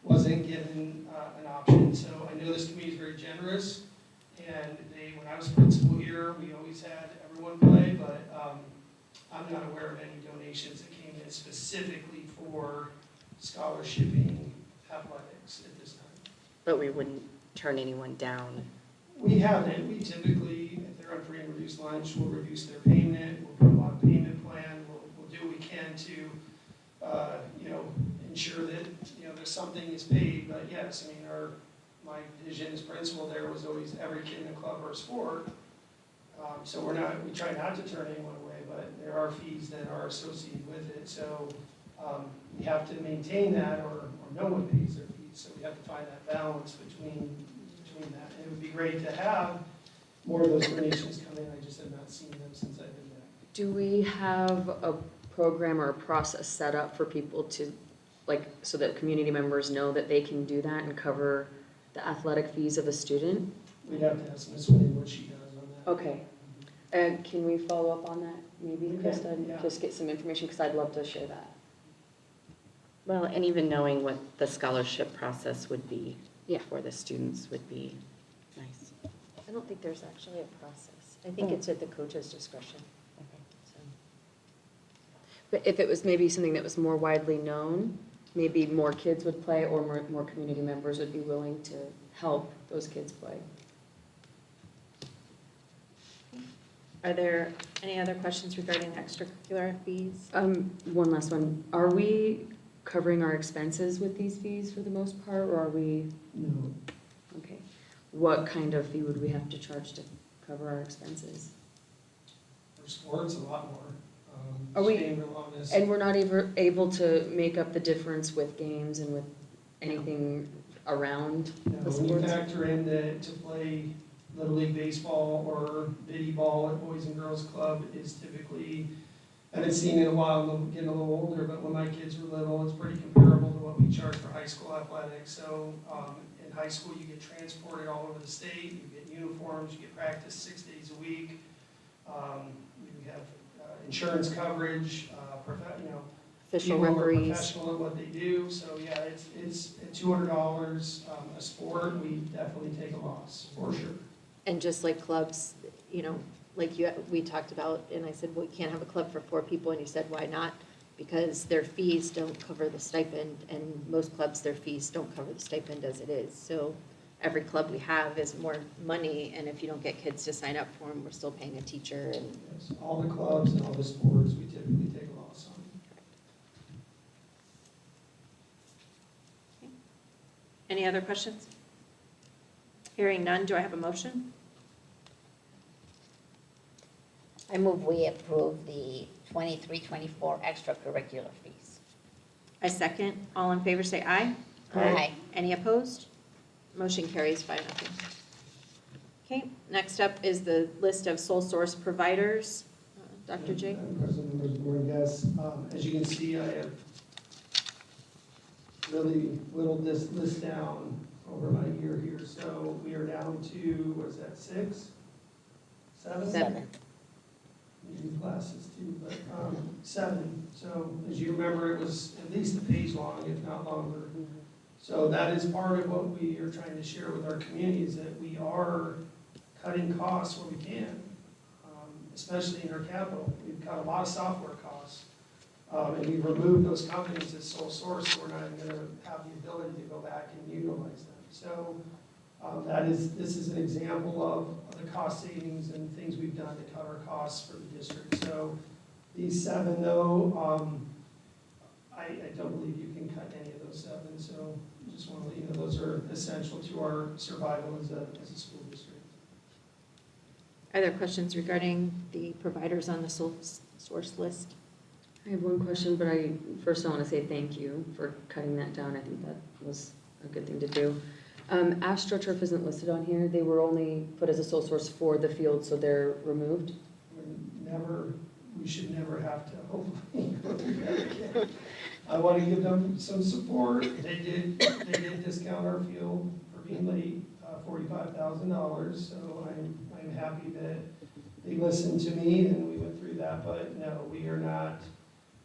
wasn't given an option. So I know this committee is very generous, and when I was principal here, we always had everyone play, but I'm not aware of any donations that came in specifically for scholarshiping athletics at this time. but we wouldn't turn anyone down. We haven't. We typically, if they're on free and reduced lunch, we'll reduce their payment, we'll put them on a payment plan, we'll do what we can to, ensure that, there's something is paid. But yes, I mean, my vision as principal there was always every kid in the club or sport. So we try not to turn anyone away, but there are fees that are associated with it. So we have to maintain that, or no one pays their fees. So we have to find that balance between that. And it would be great to have more of those donations come in. I just have not seen them since I've been back. Do we have a program or a process set up for people to, so that community members know that they can do that and cover the athletic fees of a student? We'd have to ask Ms. Wayne what she does on that. Okay. And can we follow up on that, maybe, We can, Krista? and yeah. Just get some information, because I'd love to share that. Well, and even knowing what the scholarship process would be Yeah. for the students would be nice. I don't think there's actually a process. I think it's at the coach's discretion. So. But if it was maybe something that was more widely known, maybe more kids would play, or more community members would be willing to help those kids play. Are there any other questions regarding extracurricular fees? One last one. Are we covering our expenses with these fees for the most part, or are we, No. okay. What kind of fee would we have to charge to cover our expenses? For sports, a lot more. Are we- Sustained wellness. And we're not able to make up the difference with games and with anything around No, the when you sports? factor in to play Little League Baseball or Biddy Ball at Boys and Girls Club is typically, I haven't seen it in a while, I'm getting a little older, but when my kids were little, it's pretty comparable to what we charge for high school athletics. So in high school, you get transported all over the state, you get uniforms, you get practice 6 days a week. You have insurance coverage, Official people who are referees? professional at what they do. So yeah, it's at $200 a sport, we definitely take a loss, for sure. And just like clubs, we talked about, and I said, well, we can't have a club for 4 people, and you said, why not? Because their fees don't cover the stipend, and most clubs, their fees don't cover the stipend as it is. So every club we have is more money, and if you don't get kids to sign up for them, we're still paying a teacher. And Yes, all the clubs and all the sports, we typically take a loss on. any other questions? Hearing none, do I have a motion? I move we approve the 23-24 extracurricular fees. I second. All in favor, say aye. Aye. Any opposed? Motion carries 5-0. Okay, next up is the list of sole source providers. Dr. J? Madam President, members of the board, and guests, as you can see, I have really whittled this list down over my year here. So we are down to, what is that, 6? 7? 7. Maybe classes too, but 7. So as you remember, it was at least a page long, if not longer. So that is part of what we are trying to share with our community, is that we are cutting costs where we can, especially in our capital. We've cut a lot of software costs, and we've removed those companies as sole source, so we're not even going to have the ability to go back and utilize them. So this is an example of the cost savings and things we've done to cut our costs for the district. So these 7, though, I don't believe you can cut any of those 7. So I just want to let you know those are essential to our survival as a school district. Are there questions regarding the providers on the sole source list? I have one question, but first I want to say thank you for cutting that down. I think that was a good thing to do. AstroTurf isn't listed on here. They were only put as a sole source for the field, so they're removed. We should never have to, hopefully, go through that again. I want to give them some support. They did discount our field for being late, $45,000. So I'm happy that they listened to me and we went through that. But no, we are not.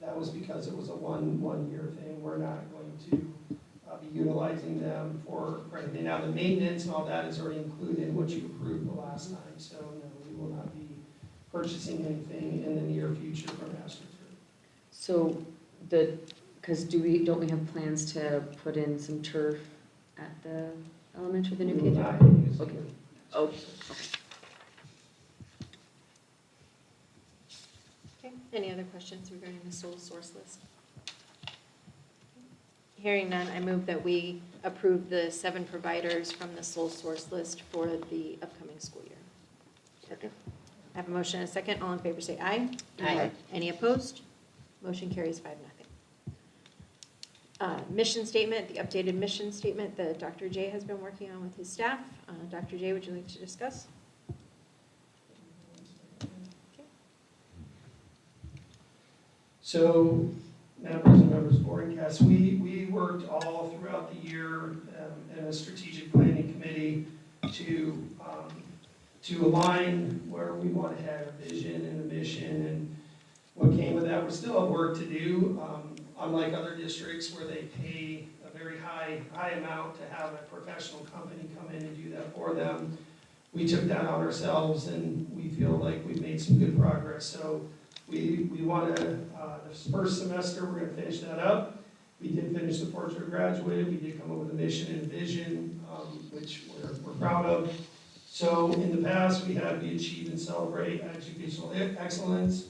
That was because it was a one year thing. We're not going to be utilizing them for anything. Now the maintenance and all that is already included in what you approved the last time. So no, we will not be purchasing anything in the near future from AstroTurf. So because don't we have plans to put in some turf at the elementary, the new We will kid? not be using Okay. it. Okay. Okay, any other questions regarding the sole source list? Hearing none, I move that we approve the 7 providers from the sole source list for the upcoming school year. Second. I have a motion and a second. All in favor say aye. Aye. Any opposed? Motion carries 5-0. Mission statement, the updated mission statement that Dr. J has been working on with his staff. Dr. J, would you like to discuss? Okay. So, Madam President, members of the board and guests, we worked all throughout the year in a strategic planning committee to align where we want to head, our vision and the mission, and what came with that. We still have work to do. Unlike other districts where they pay a very high amount to have a professional company come in and do that for them, we took that on ourselves, and we feel like we've made some good progress. So we want to, this first semester, we're going to finish that up. We did finish the portrait of graduated. We did come up with a mission and vision, which we're proud of. So in the past, we had we achieve and celebrate educational excellence,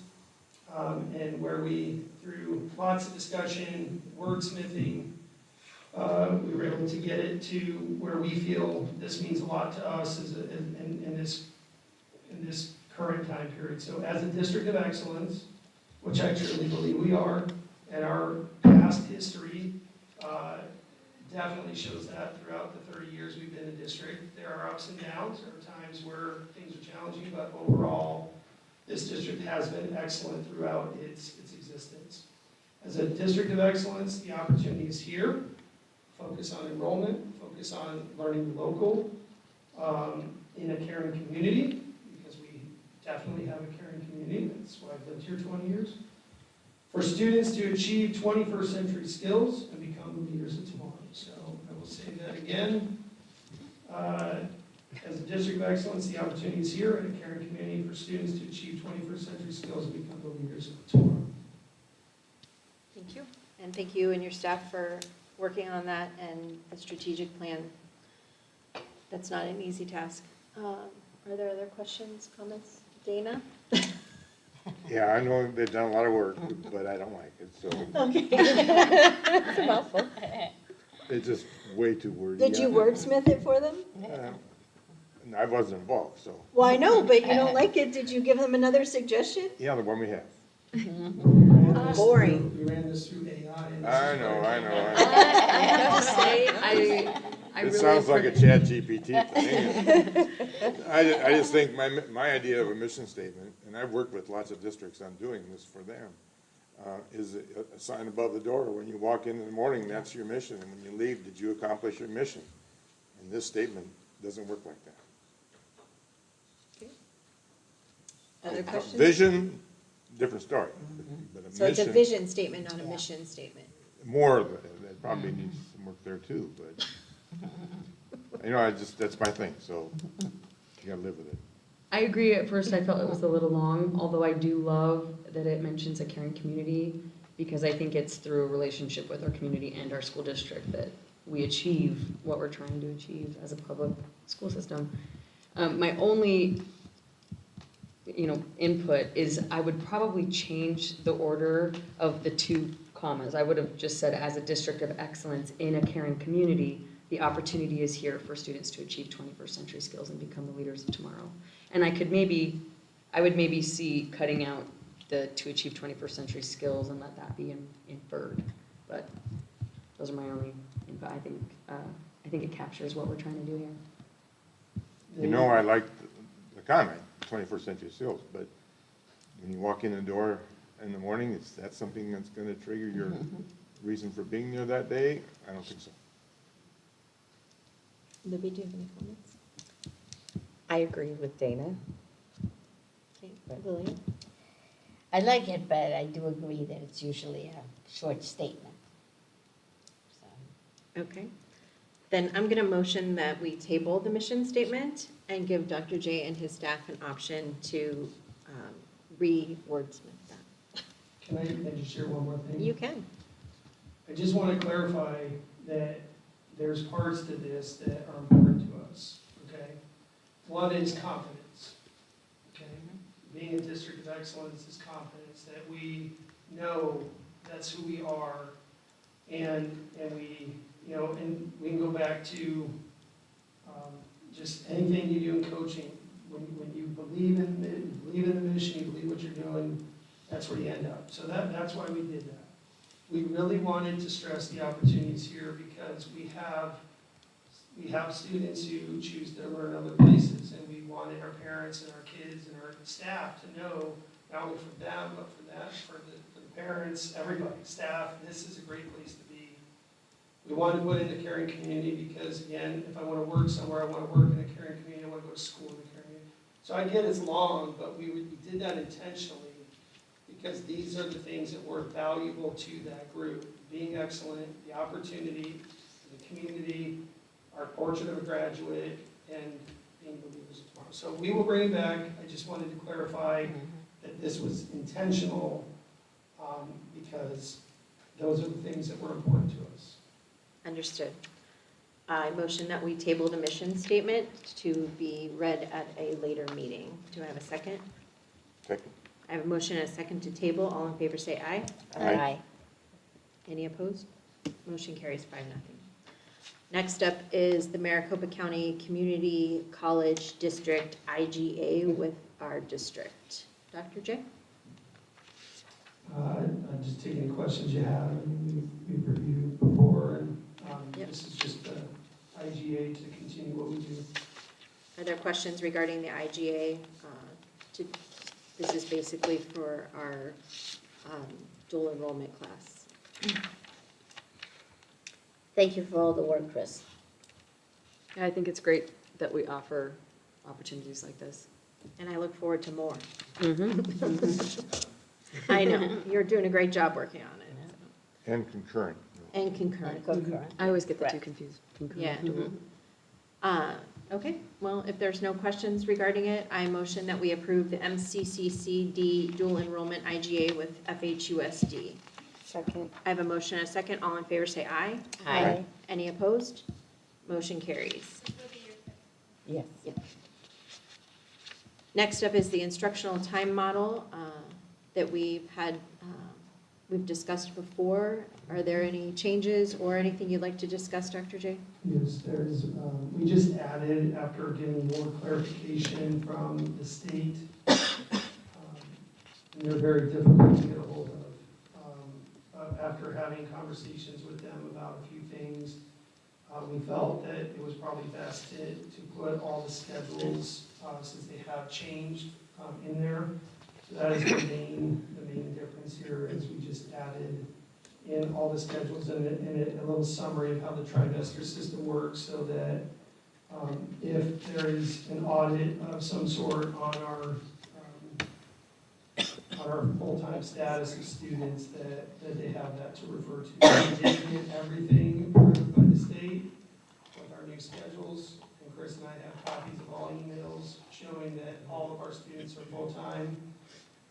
and where we, through lots of discussion, wordsmithing, we were able to get it to where we feel this means a lot to us in this current time period. So as a district of excellence, which I truly believe we are, and our past history definitely shows that throughout the 30 years we've been a district. There are ups and downs. There are times where things are challenging, but overall, this district has been excellent throughout its existence. As a district of excellence, the opportunity is here. Focus on enrollment, focus on learning local, in a caring community, because we definitely have a caring community. That's why I've lived here 20 years. For students to achieve 21st century skills and become the leaders of tomorrow. So I will say that again. As a district of excellence, the opportunity is here in a caring community for students to achieve 21st century skills and become the leaders of tomorrow. Thank you. And thank you and your staff for working on that and the strategic plan. That's not an easy task. Are there other questions, comments? Dana? Yeah, I know they've done a lot of work, but I don't like it, so Okay. That's a mouthful. it's just way too wordy. Did you wordsmith it for them? I wasn't involved, so, Well, I know, but you don't like it. Did you give them another suggestion? yeah, the one we have. Boring. We ran this through AI. And I know. I have to say, I It really sounds like a Chat GPT thing. I just think my idea of a mission statement, and I've worked with lots of districts on doing this for them, is a sign above the door. When you walk in the morning, that's your mission, and when you leave, did you accomplish your mission? And this statement doesn't work like that. Other questions? Vision, different story. But a So it's a mission, vision statement, not a Yeah. mission statement. more of it, that probably needs some work there too, but, that's my thing, so you gotta live with it. I agree. At first, I felt it was a little long, although I do love that it mentions a caring community, because I think it's through a relationship with our community and our school district that we achieve what we're trying to achieve as a public school system. My only, input is I would probably change the order of the two commas. I would have just said, as a district of excellence in a caring community, the opportunity is here for students to achieve 21st century skills and become the leaders of tomorrow. And I would maybe see cutting out the to achieve 21st century skills and let that be inferred. But those are my only input. I think it captures what we're trying to do here. I like the comment, 21st century skills, but when you walk in the door in the morning, that's something that's gonna trigger your reason for being there that day? I don't think so. Libby, do you have any comments? I agree with Dana. Okay, Lillian? I like it, but I do agree that it's usually a short statement. So, Okay. Then I'm going to motion that we table the mission statement and give Dr. J and his staff an option to re-wordsmith that. Can I just share one more thing? You can. I just want to clarify that there's parts to this that are important to us, okay? One is confidence, okay? Being a district of excellence is confidence, that we know that's who we are, and we, and we can go back to just anything you do in coaching. When you believe in the mission, you believe what you're doing, that's where you end up. So that's why we did that. We really wanted to stress the opportunities here because we have students who choose to learn other places, and we wanted our parents and our kids and our staff to know, not only for them, but for the parents, everybody, staff, this is a great place to be. We wanted to put in the caring community because, again, if I want to work somewhere, I want to work in a caring community, I want to go to school in a caring community. So I get it's long, but we did that intentionally because these are the things that were valuable to that group. Being excellent, the opportunity, the community, our portrait of a graduate, and being the leaders of tomorrow. So we will bring it back. I just wanted to clarify that this was intentional because those are the things that were important to us. Understood. I motion that we table the mission statement to be read at a later meeting. Do I have a second? Second. I have a motion and a second to table. All in favor say aye. Aye. Any opposed? Motion carries 5-0. Next up is the Maricopa County Community College District IGA with our district. Dr. J? I'm just taking any questions you have. I mean, we've reviewed before, and Yep. this is just the IGA to continue what we do. Are there questions regarding the IGA? This is basically for our dual enrollment class. thank you for all the work, Chris. Yeah, I think it's great that we offer opportunities like this. And I look forward to more. Mm-hmm. I know, you're doing a great job working on it. so. And concurrent. And concurrent. Concurrent. I always get the two Correct. confused. Yeah. Concurrent. Okay, well, if there's no questions regarding it, I motion that we approve the MCCCD dual enrollment IGA with FHUSD. Second. I have a motion and a second. All in favor say aye. Aye. Any opposed? Motion carries. This will be your Yes. Next up is the instructional time model that we've discussed before. Are there any changes or anything you'd like to discuss, Dr. J? Yes, there's, we just added, after getting more clarification from the state, and they're very difficult to get a hold of. After having conversations with them about a few things, We felt that it was probably best to put all the schedules, since they have changed, in there. So that is the main difference here, is we just added in all the schedules and a little summary of how the trimester system works, so that if there is an audit of some sort on our full-time status of students, that they have that to refer to. We did get everything approved by the state with our new schedules, and Chris and I have copies of all emails showing that all of our students are full-time,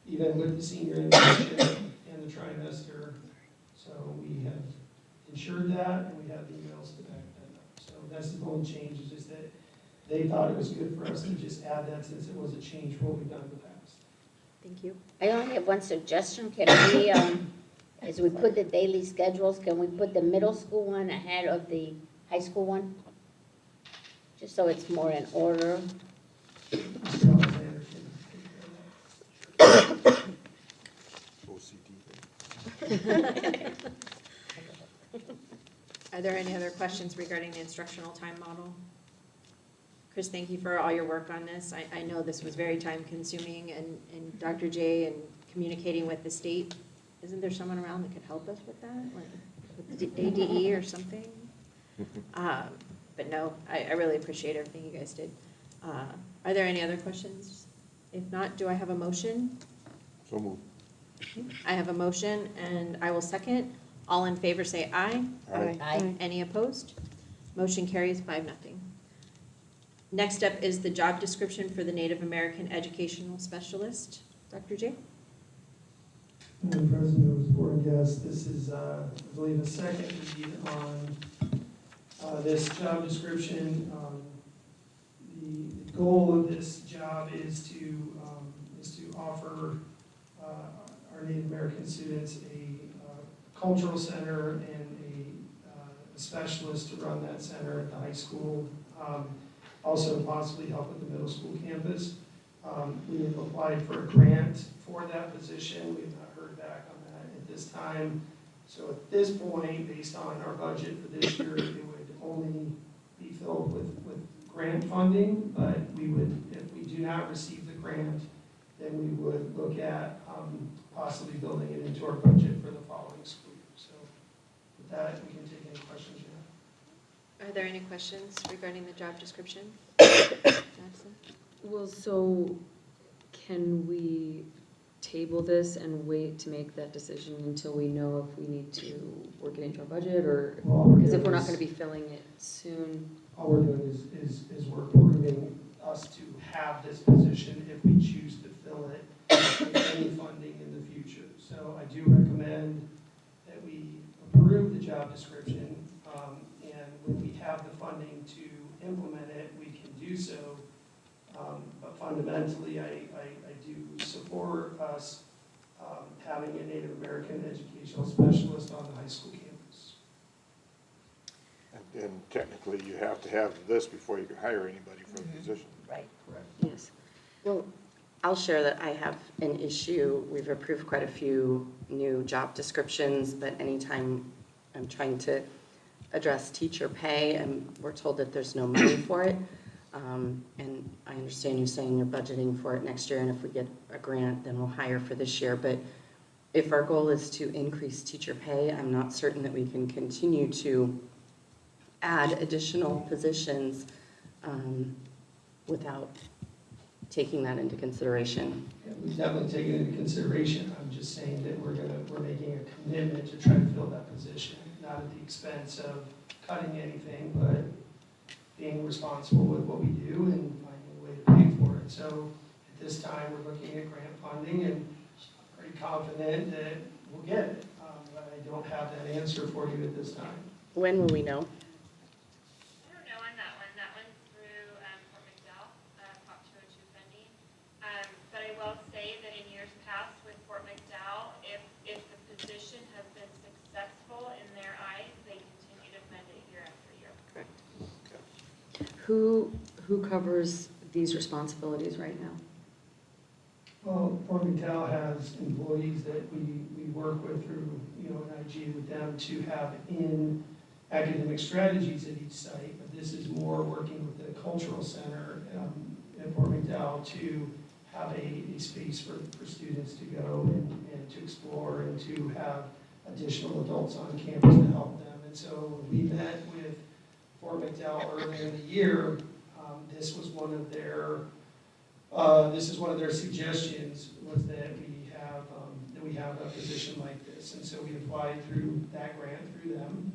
even with the senior internship and the trimester. So we have ensured that, and we have the emails to back that up. So that's the only change, is just that they thought it was good for us to just add that, since it was a change from what we've done in the past. Thank you. I only have one suggestion. Can we, as we put the daily schedules, can we put the middle school one ahead of the high school one? Just so it's more in order. Mr. Alexander can take care of that. OCD. Are there any other questions regarding the instructional time model? Chris, thank you for all your work on this. I know this was very time consuming, and Dr. J, and communicating with the state. Isn't there someone around that could help us with that? Like with the ADE or something? But no, I really appreciate everything you guys did. Are there any other questions? If not, do I have a motion? So moved. I have a motion, and I will second. All in favor say aye. Aye. Aye. Any opposed? Motion carries 5-0. Next up is the job description for the Native American Educational Specialist. Dr. J? Madam President, members of the board and guests, this is, I believe, the second read on this job description. The goal of this job is to offer our Native American students a cultural center and a specialist to run that center at the high school. Also possibly help with the middle school campus. We have applied for a grant for that position. We have not heard back on that at this time. So at this point, based on our budget for this year, it would only be filled with grant funding, but we would, if we do not receive the grant, then we would look at possibly building it into our budget for the following school year. So with that, we can take any questions you have. Are there any questions regarding the job description? Jackson? Well, so can we table this and wait to make that decision until we know if we need to work it into our budget, or, because if we're not gonna be filling it soon? All we're doing is we're approving us to have this position if we choose to fill it with any funding in the future. So I do recommend that we approve the job description, and when we have the funding to implement it, we can do so. But fundamentally, I do support us having a Native American educational specialist on the high school campus. And technically, you have to have this before you can hire anybody for the position. Right. Correct. Yes. Well, I'll share that I have an issue. We've approved quite a few new job descriptions, but anytime I'm trying to address teacher pay, and we're told that there's no money for it. And I understand you saying you're budgeting for it next year, and if we get a grant, then we'll hire for this year. But if our goal is to increase teacher pay, I'm not certain that we can continue to add additional positions without taking that into consideration. Yeah, we've definitely taken into consideration. I'm just saying that we're making a commitment to try to fill that position, not at the expense of cutting anything, but being responsible with what we do and finding a way to pay for it. So at this time, we're looking at grant funding, and I'm pretty confident that we'll get it. But I don't have that answer for you at this time. When will we know? I don't know on that one. That one's through Fort McDowell, Prop 202 funding. But I will say that in years past with Fort McDowell, if the position has been successful in their eyes, they continue to fund it year after year. Correct. Who covers these responsibilities right now? Well, Fort McDowell has employees that we work with through, an IG with them to have in academic strategies at each site, but this is more working with the cultural center at Fort McDowell to have a space for students to go and to explore and to have additional adults on campus to help them. And so when we met with Fort McDowell earlier in the year, this was one of their suggestions, was that we have a position like this. And so we applied through that grant through them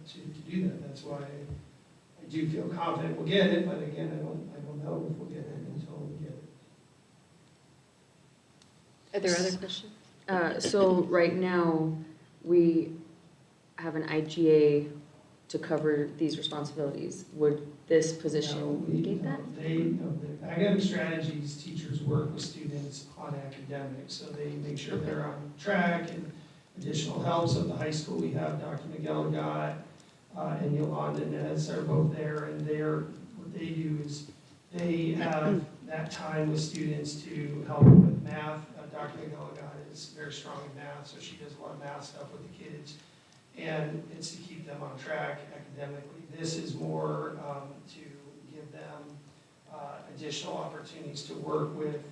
to do that. That's why I do feel confident we'll get it, but again, I don't know if we'll get it until we get it. Are there other questions? So right now, we have an IGA to cover these responsibilities. Would this position negate that? The academic strategies, teachers work with students on academics, so they make sure they're on track, and additional helps at the high school. We have Dr. McGilligot and Yolanda Nez are both there, and what they do is they have that time with students to help with math. Dr. McGilligot is very strong in math, so she does a lot of math stuff with the kids, and it's to keep them on track academically. This is more to give them additional opportunities to work with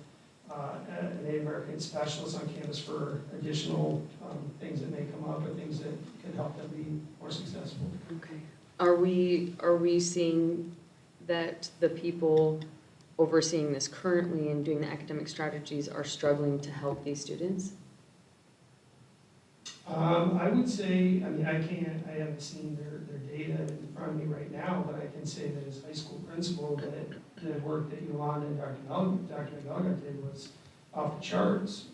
Native American specialists on campus for additional things that may come up or things that could help them be more successful. Okay. Are we seeing that the people overseeing this currently and doing the academic strategies are struggling to help these students? I would say, I haven't seen their data in front of me right now, but I can say that as high school principal, that the work that Yolanda and Dr. McGilligot did was off the charts,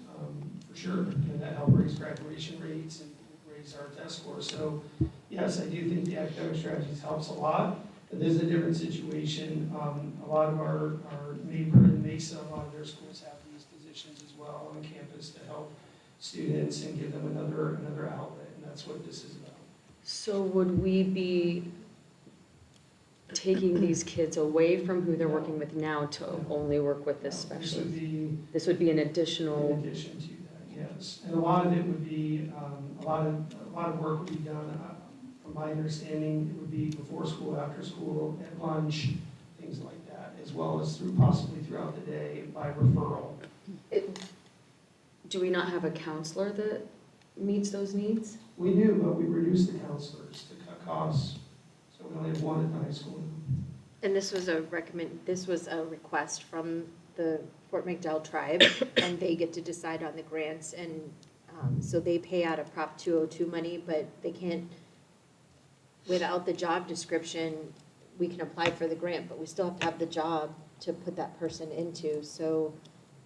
for sure. And that helped raise graduation rates and raise our test scores. So yes, I do think the academic strategies helps a lot, but there's a different situation. A lot of our neighborhood in Mesa, a lot of their schools have these positions as well on campus to help students and give them another outlet, and that's what this is about. So would we be taking these kids away from who they're working with now to only work with this specialist? This would be an additional. In addition to that, yes. And a lot of it would be, a lot of work would be done, from my understanding, it would be before school, after school, at lunch, things like that, as well as possibly throughout the day by referral. Do we not have a counselor that meets those needs? We do, but we reduced the counselors to cut costs, so we only have one at the high school. And this was a request from the Fort McDowell tribe, and they get to decide on the grants, and so they pay out of Prop 202 money, but they can't, without the job description, we can apply for the grant, but we still have to have the job to put that person into, so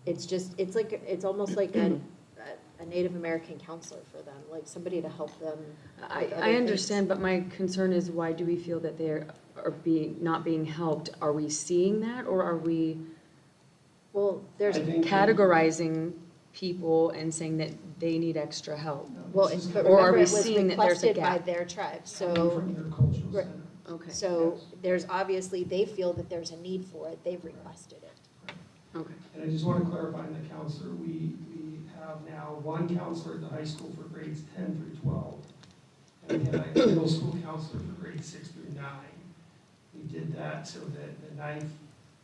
it's almost like a Native American counselor for them, like somebody to help them. I understand, but my concern is, why do we feel that they are not being helped? Are we seeing that, or are we categorizing people and saying that they need extra help? Well, but Or are remember, we it was seeing that there's a requested by gap? their tribe, so. From their cultural Right. center. Okay. So there's obviously, they feel that there's a need for it, they've requested it. Okay. And I just want to clarify in the counselor, we have now one counselor at the high school for grades 10 through 12. And we have a middle school counselor for grades 6 through 9. We did that so that the ninth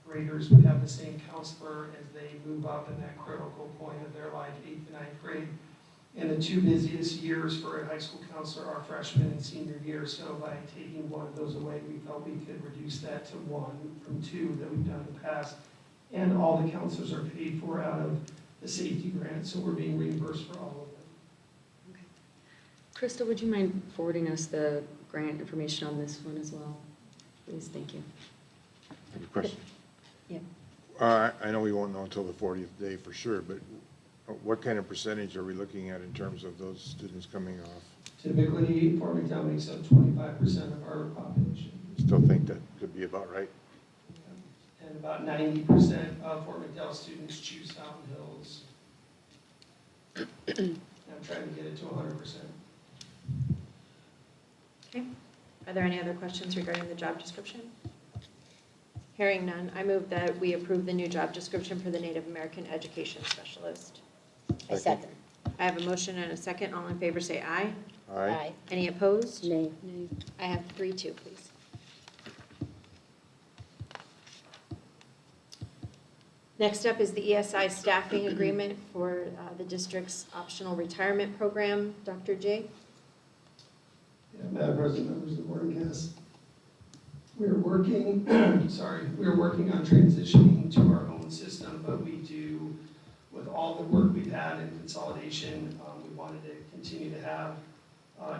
graders would have the same counselor as they move up in that critical point of their life, 8th to 9th grade. And the two busiest years for a high school counselor are freshman and senior year. So by taking one of those away, we felt we could reduce that to one from two that we've done in the past. And all the counselors are paid for out of the safety grant, so we're being reimbursed for all of them. Okay. Krista, would you mind forwarding us the grant information on this one as well? Please, thank you. Have a question? Yeah. I know we won't know until the 40th day for sure, but what kind of percentage are we looking at in terms of those students coming off? Typically, Fort McDowell makes up 25% of our population. Still think that could be about right? And about 90% of Fort McDowell students choose Fountain Hills. And I'm trying to get it to 100%. Okay. Are there any other questions regarding the job description? Hearing none, I move that we approve the new job description for the Native American Education Specialist. I second. I have a motion and a second. All in favor say aye. Aye. Any opposed? Nay. I have 3-2, please. Next up is the ESI staffing agreement for the district's optional retirement program. Dr. J? Yeah, Madam President, members of the board and guests. We're working, we're working on transitioning to our own system, but we do, with all the work we've had in consolidation, we wanted to continue to have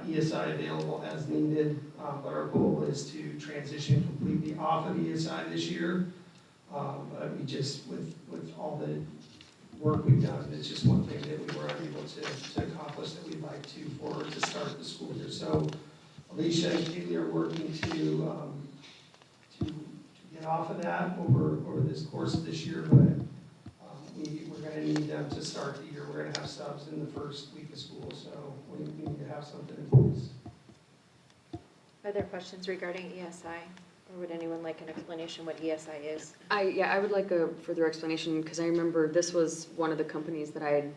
ESI available as needed, but our goal is to transition completely off of ESI this year. But we just, with all the work we've done, it's just one thing that we were unable to accomplish that we'd like to forward to start the school year. So Alicia and Kaylee are working to get off of that over this course of this year, but we're going to need them to start the year. We're going to have subs in the first week of school, so we need to have something in place. Are there questions regarding ESI? Or would anyone like an explanation what ESI is? I would like a further explanation, because I remember this was one of the companies that I had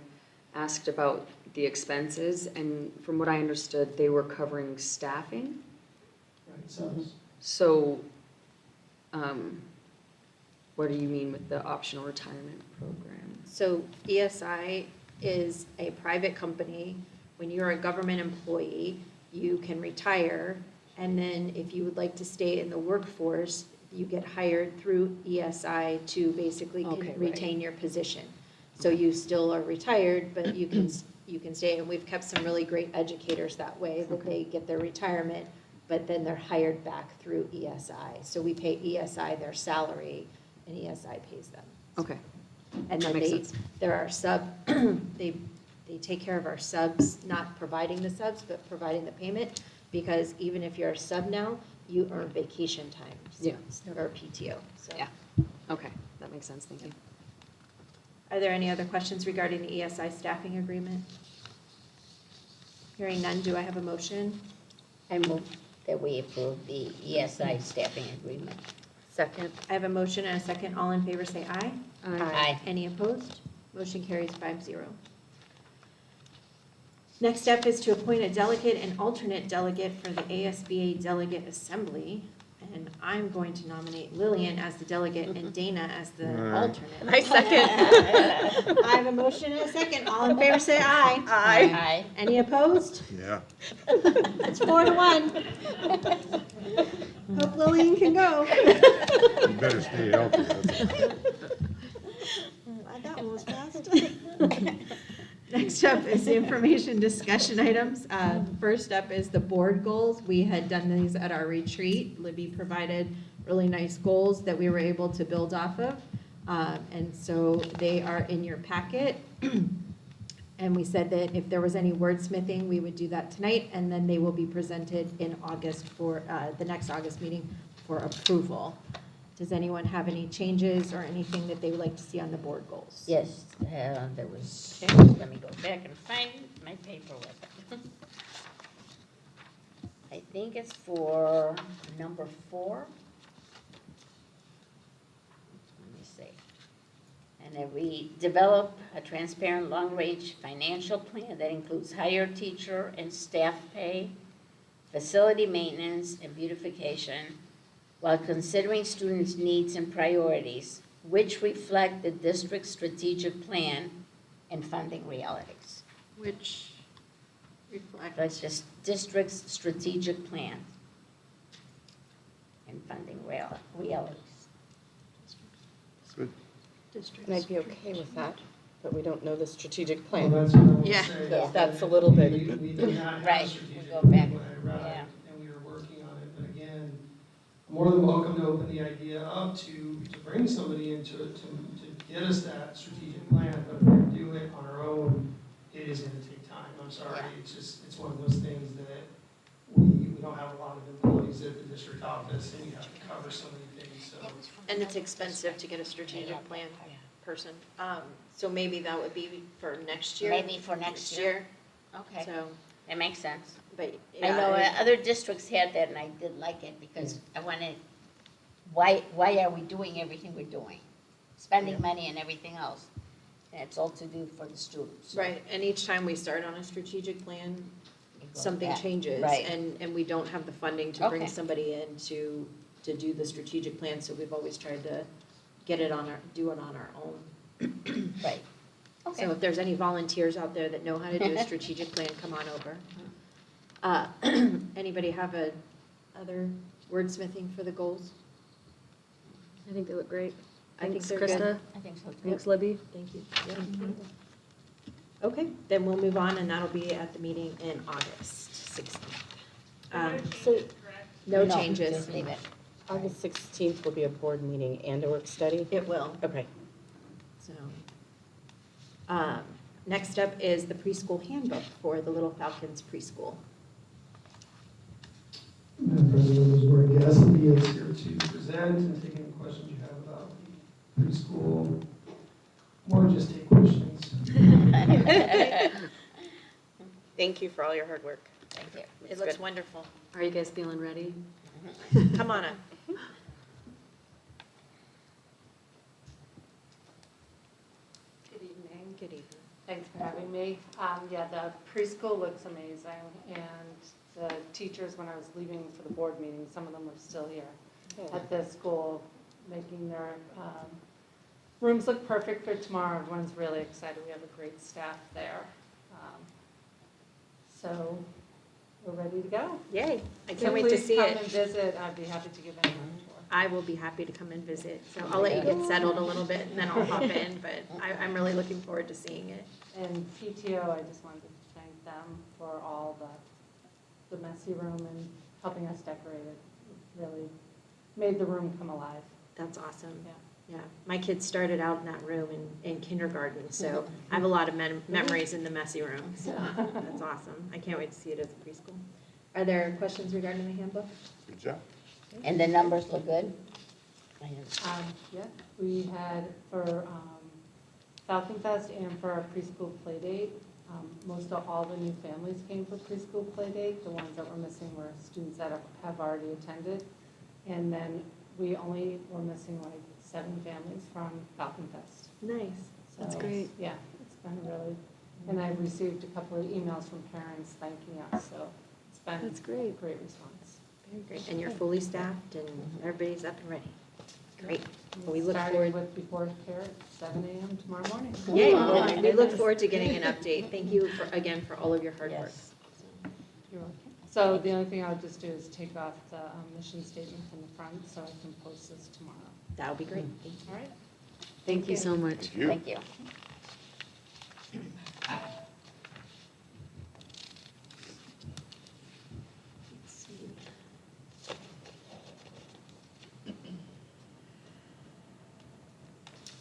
asked about the expenses, and from what I understood, they were covering staffing. Right, subs. So, what do you mean with the optional retirement program? So ESI is a private company. When you're a government employee, you can retire, and then if you would like to stay in the workforce, you get hired through ESI to basically Okay, retain your position. So you still are retired, but you can stay, and we've kept some really great educators that way, that they get their retirement, but then they're hired back through ESI. So we pay ESI their salary, and ESI pays them. Okay. And That then makes sense. there are they take care of our subs, not providing the subs, but providing the payment, because even if you're a sub now, you earn vacation time. Yeah. Or PTO, so. Yeah. Okay, that makes sense, thank you. Are there any other questions regarding the ESI staffing agreement? Hearing none, do I have a motion? I move that we approve the ESI staffing agreement. Second. I have a motion and a second. All in favor say aye. Aye. Any opposed? Motion carries 5-0. Next step is to appoint a delegate and alternate delegate for the ASBA Delegate Assembly. And I'm going to nominate Lillian as the delegate and Dana as the alternate. I second. I have a motion and a second. All in favor say aye. Aye. Any opposed? Yeah. It's 4-1. Hope Lillian can go. You better stay healthy. That one was fast. Next up is the information discussion items. First up is the board goals. We had done these at our retreat. Libby provided really nice goals that we were able to build off of. And so they are in your packet. And we said that if there was any wordsmithing, we would do that tonight, and then they will be presented in August for the next August meeting for approval. Does anyone have any changes or anything that they would like to see on the board goals? Yes, there was, let me go back and find my paperwork. I think it's for number 4. Let me see. And then we develop a transparent long-range financial plan that includes higher teacher and staff pay, facility maintenance, and beautification, while considering students' needs and priorities, which reflect the district's strategic plan and funding realities. Which reflect. That's just district's strategic plan and funding realities. Good. And I'd be okay with that, but we don't know the strategic Well, plan. that's what I would Yeah. say. Yeah. That's a little bit. We did not have Right, a strategic we'll go plan back. when I arrived, Yeah. and we were working on it, but again, more than welcome to open the idea up to bring somebody into it to get us that strategic plan, but if we do it on our own, it is gonna take time. I'm sorry, Yeah. it's one of those things that we don't have a lot of employees at the district office, and you have to cover so many things, so. And it's expensive to get a strategic plan person. So maybe that would be for next year? Maybe for next year. Okay, So, that makes sense. but. I know yeah, other districts had that, and I did like it, because I wanted, why are we doing everything we're doing? Spending money and everything else, and it's all to do for the students. Right, and each time we start on a strategic plan, something Yeah, changes. right. And we don't have the funding to bring Okay. somebody in to do the strategic plan, so we've always tried to do it on our own. Right. Okay. So if there's any volunteers out there that know how to do a strategic plan, come on over. Anybody have other wordsmithing for the goals? I think they look great. I think Thanks, they're good. Krista. I think so too. Thanks, Libby. Thank you. Okay, then we'll move on, and that'll be at the meeting in August 16th. No so- changes, correct? No Just changes. leave it. August 16th will be a board meeting and a work study? It will. Okay. So, next up is the preschool handbook for the Little Falcons preschool. Madam President, members of the board, guests, Leah is here to present and take any questions you have about the preschool, or just take questions. Thank you for all your hard work. Thank you. It looks wonderful. Are you guys feeling ready? Come on up. Good evening. Good evening. Thanks for having me. Yeah, the preschool looks amazing, and the teachers, when I was leaving for the board meeting, some of them were still here at the school, making their rooms look perfect for tomorrow. Everyone's really excited. We have a great staff there. So we're ready to go. Yay, I can't wait to see Please it. come and visit. I'd be happy to give anyone a tour. I will be happy to come and visit, so I'll let you get settled a little bit and then I'll hop in, but I'm really looking forward to seeing it. And PTO, I just wanted to thank them for all the messy room and helping us decorate it. It really made the room come alive. That's awesome. Yeah. Yeah, my kids started out in that room in kindergarten, so I have a lot of memories in the messy room, so that's awesome. I can't wait to see it as a preschool. Are there questions regarding the handbook? Good job. And the numbers look good? Yeah, we had for Falcon Fest and for our preschool play date, most of all the new families came for preschool play date. The ones that were missing were students that have already attended. And then we only were missing like 7 families from Falcon Fest. Nice. So, That's great. Yeah, it's been really, and I received a couple of emails from parents thanking us, so it's been That's great. a great response. Very great. And you're fully staffed and everybody's up and ready. Great. Well, we look Starting forward. with before care at 7 a.m. tomorrow morning. Yay, well, we look forward to getting an update. Thank you again for all of your hard work. Yes. You're welcome. So the only thing I'll just do is take off the mission statement from the front so I can post this tomorrow. That would be great. All right? Thank you so much. Thank you. Thank you. Let's see.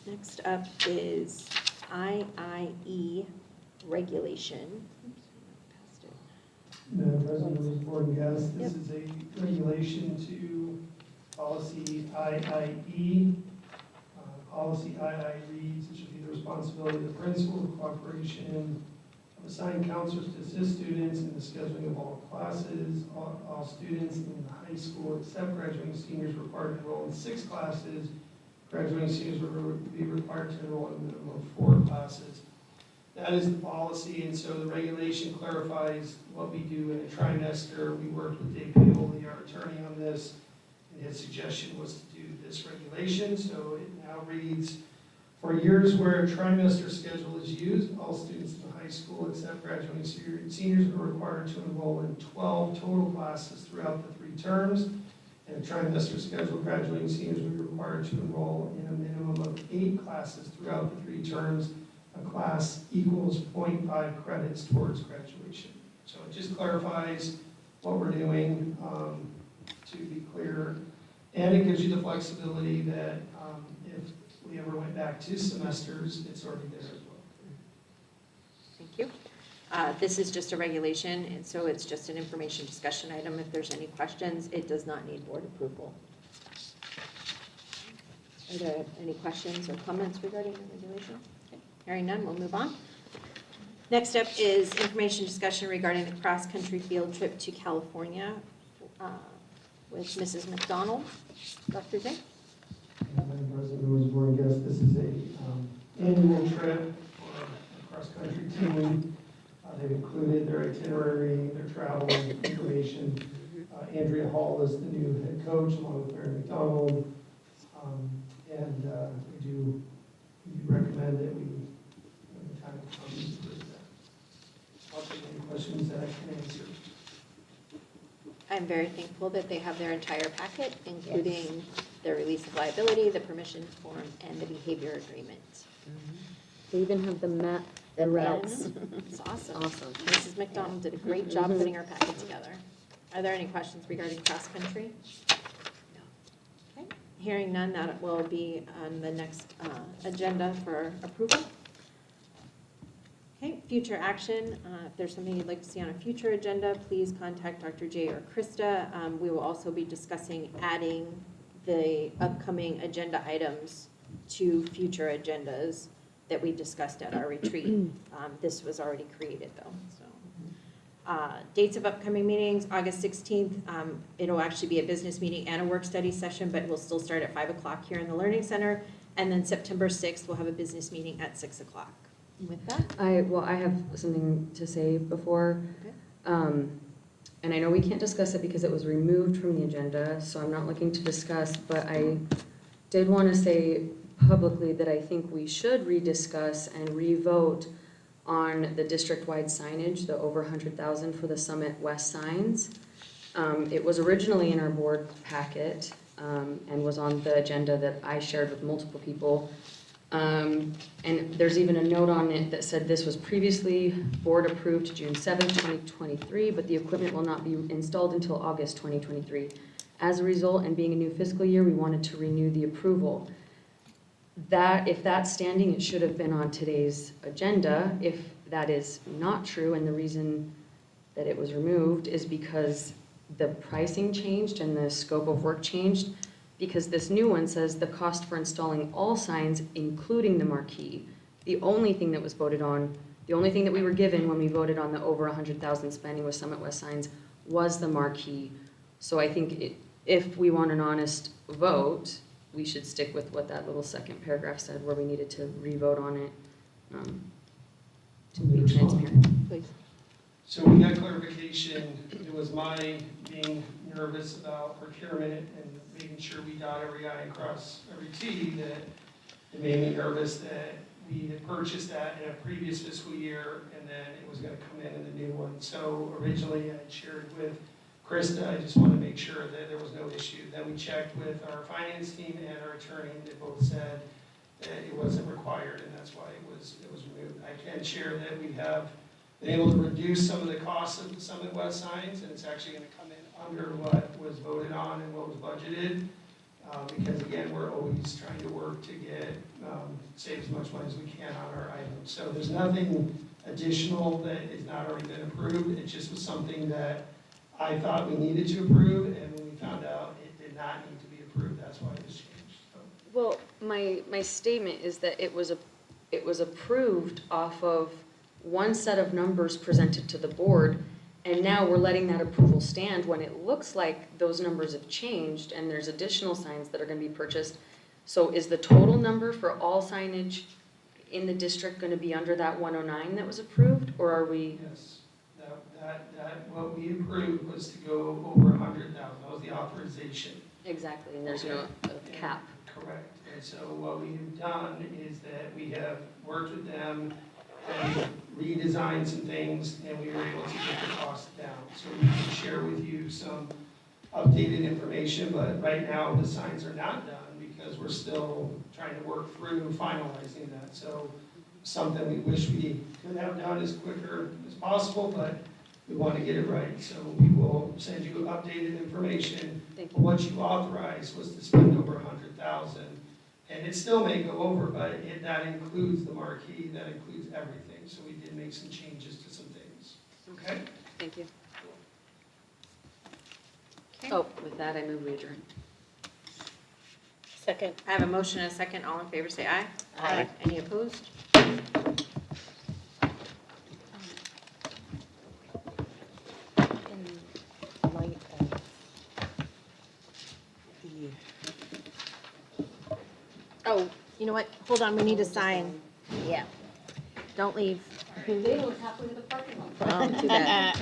Next up is IIE regulation. Oops, I passed it. Madam President, members of the board and guests, this is a regulation to policy IIE. Policy II reads, it should be the responsibility of the principal with cooperation of assigned counselors to assist students in the scheduling of all classes. All students in the high school except graduating seniors are required to enroll in 6 classes. Graduating seniors will be required to enroll in a minimum of 4 classes. That is the policy, and so the regulation clarifies what we do in a trimester. We worked with Dave Paoli, our attorney, on this, and his suggestion was to do this regulation. So it now reads, for years where a trimester schedule is used, all students in the high school except graduating seniors are required to enroll in 12 total classes throughout the 3 terms. In a trimester schedule, graduating seniors will be required to enroll in a minimum of 8 classes throughout the 3 terms. A class equals 0.5 credits towards graduation. So it just clarifies what we're doing, to be clear. And it gives you the flexibility that if we ever went back to semesters, it's already there as well. Thank you. This is just a regulation, and so it's just an information discussion item. If there's any questions, it does not need board approval. Are there any questions or comments regarding the regulation? Okay. Hearing none, we'll move on. Next up is information discussion regarding the cross-country field trip to California with Mrs. McDonald. Dr. J? Madam President, members of the board and guests, this is a annual trip for a cross-country team. They've included their itinerary, their travel information. Andrea Hall is the new head coach, along with Mary McDonald. And we do recommend that we, when the time comes, approve that. I'll take any questions that I can answer. I'm very thankful that they have their entire packet, including the release of liability, the permission form, and the behavior agreement. They even have the map, the routes. It's awesome. Awesome. Mrs. McDonald did a great job putting our packet together. Are there any questions regarding cross-country? No. Okay. Hearing none, that will be on the next agenda for approval. Okay, future action. If there's something you'd like to see on a future agenda, please contact Dr. J or Krista. We will also be discussing adding the upcoming agenda items to future agendas that we discussed at our retreat. This was already created though, so. Dates of upcoming meetings, August 16th. It'll actually be a business meeting and a work study session, but we'll still start at 5 o'clock here in the Learning Center. And then September 6th, we'll have a business meeting at 6 o'clock. With that, I have something to say before. Okay. And I know we can't discuss it because it was removed from the agenda, so I'm not looking to discuss, but I did want to say publicly that I think we should rediscuss and re-vote on the district-wide signage, the over 100,000 for the Summit West signs. It was originally in our board packet and was on the agenda that I shared with multiple people. And there's even a note on it that said this was previously board approved June 7th, 2023, but the equipment will not be installed until August 2023. As a result, and being a new fiscal year, we wanted to renew the approval. If that's standing, it should have been on today's agenda. If that is not true, and the reason that it was removed is because the pricing changed and the scope of work changed, because this new one says the cost for installing all signs, including the marquee. The only thing that was voted on, the only thing that we were given when we voted on the over 100,000 spending with Summit West signs was the marquee. So I think if we want an honest vote, we should stick with what that little second paragraph said, where we needed to re-vote on it to be transparent. please. So we got clarification. It was my being nervous about procurement and making sure we dot every I and cross every T that it made me nervous that we had purchased that in a previous fiscal year and then it was going to come in the new one. So originally I shared with Krista, I just want to make sure that there was no issue. Then we checked with our finance team and our attorney. They both said that it wasn't required and that's why it was removed. I can share that we have been able to reduce some of the costs of the Summit West signs, and it's actually going to come in under what was voted on and what was budgeted. Because again, we're always trying to work to get, save as much money as we can on our items. So there's nothing additional that has not already been approved. It just was something that I thought we needed to approve, and when we found out it did not need to be approved, that's why it was changed. So. Well, my statement is that it was approved off of one set of numbers presented to the board, and now we're letting that approval stand when it looks like those numbers have changed and there's additional signs that are going to be purchased. So is the total number for all signage in the district going to be under that 109 that was approved, or are we? Yes, what we approved was to go over 100,000. That was the authorization. Exactly, and there's no cap. Correct. And so what we have done is that we have worked with them and redesigned some things, and we were able to get the cost down. So we can share with you some updated information, but right now the signs are not done because we're still trying to work through finalizing that. So something we wish we could have done as quicker as possible, but we want to get it right. So we will send you updated information. What you authorized was to spend over 100,000. And it still may go over, but that includes the marquee, that includes everything. So we did make some changes to some things. Okay? Thank you. Okay. Oh, with that, I move we adjourn. Second. I have a motion and a second. All in favor say aye. Aye. Any opposed? In light of the Oh, you know what? Hold on, we need to sign. Yeah. Don't leave. Zeta was halfway to the parking lot. Too bad.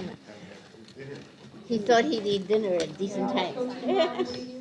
He thought he'd eat dinner at decent Yeah, times. Coach, tomorrow, what do you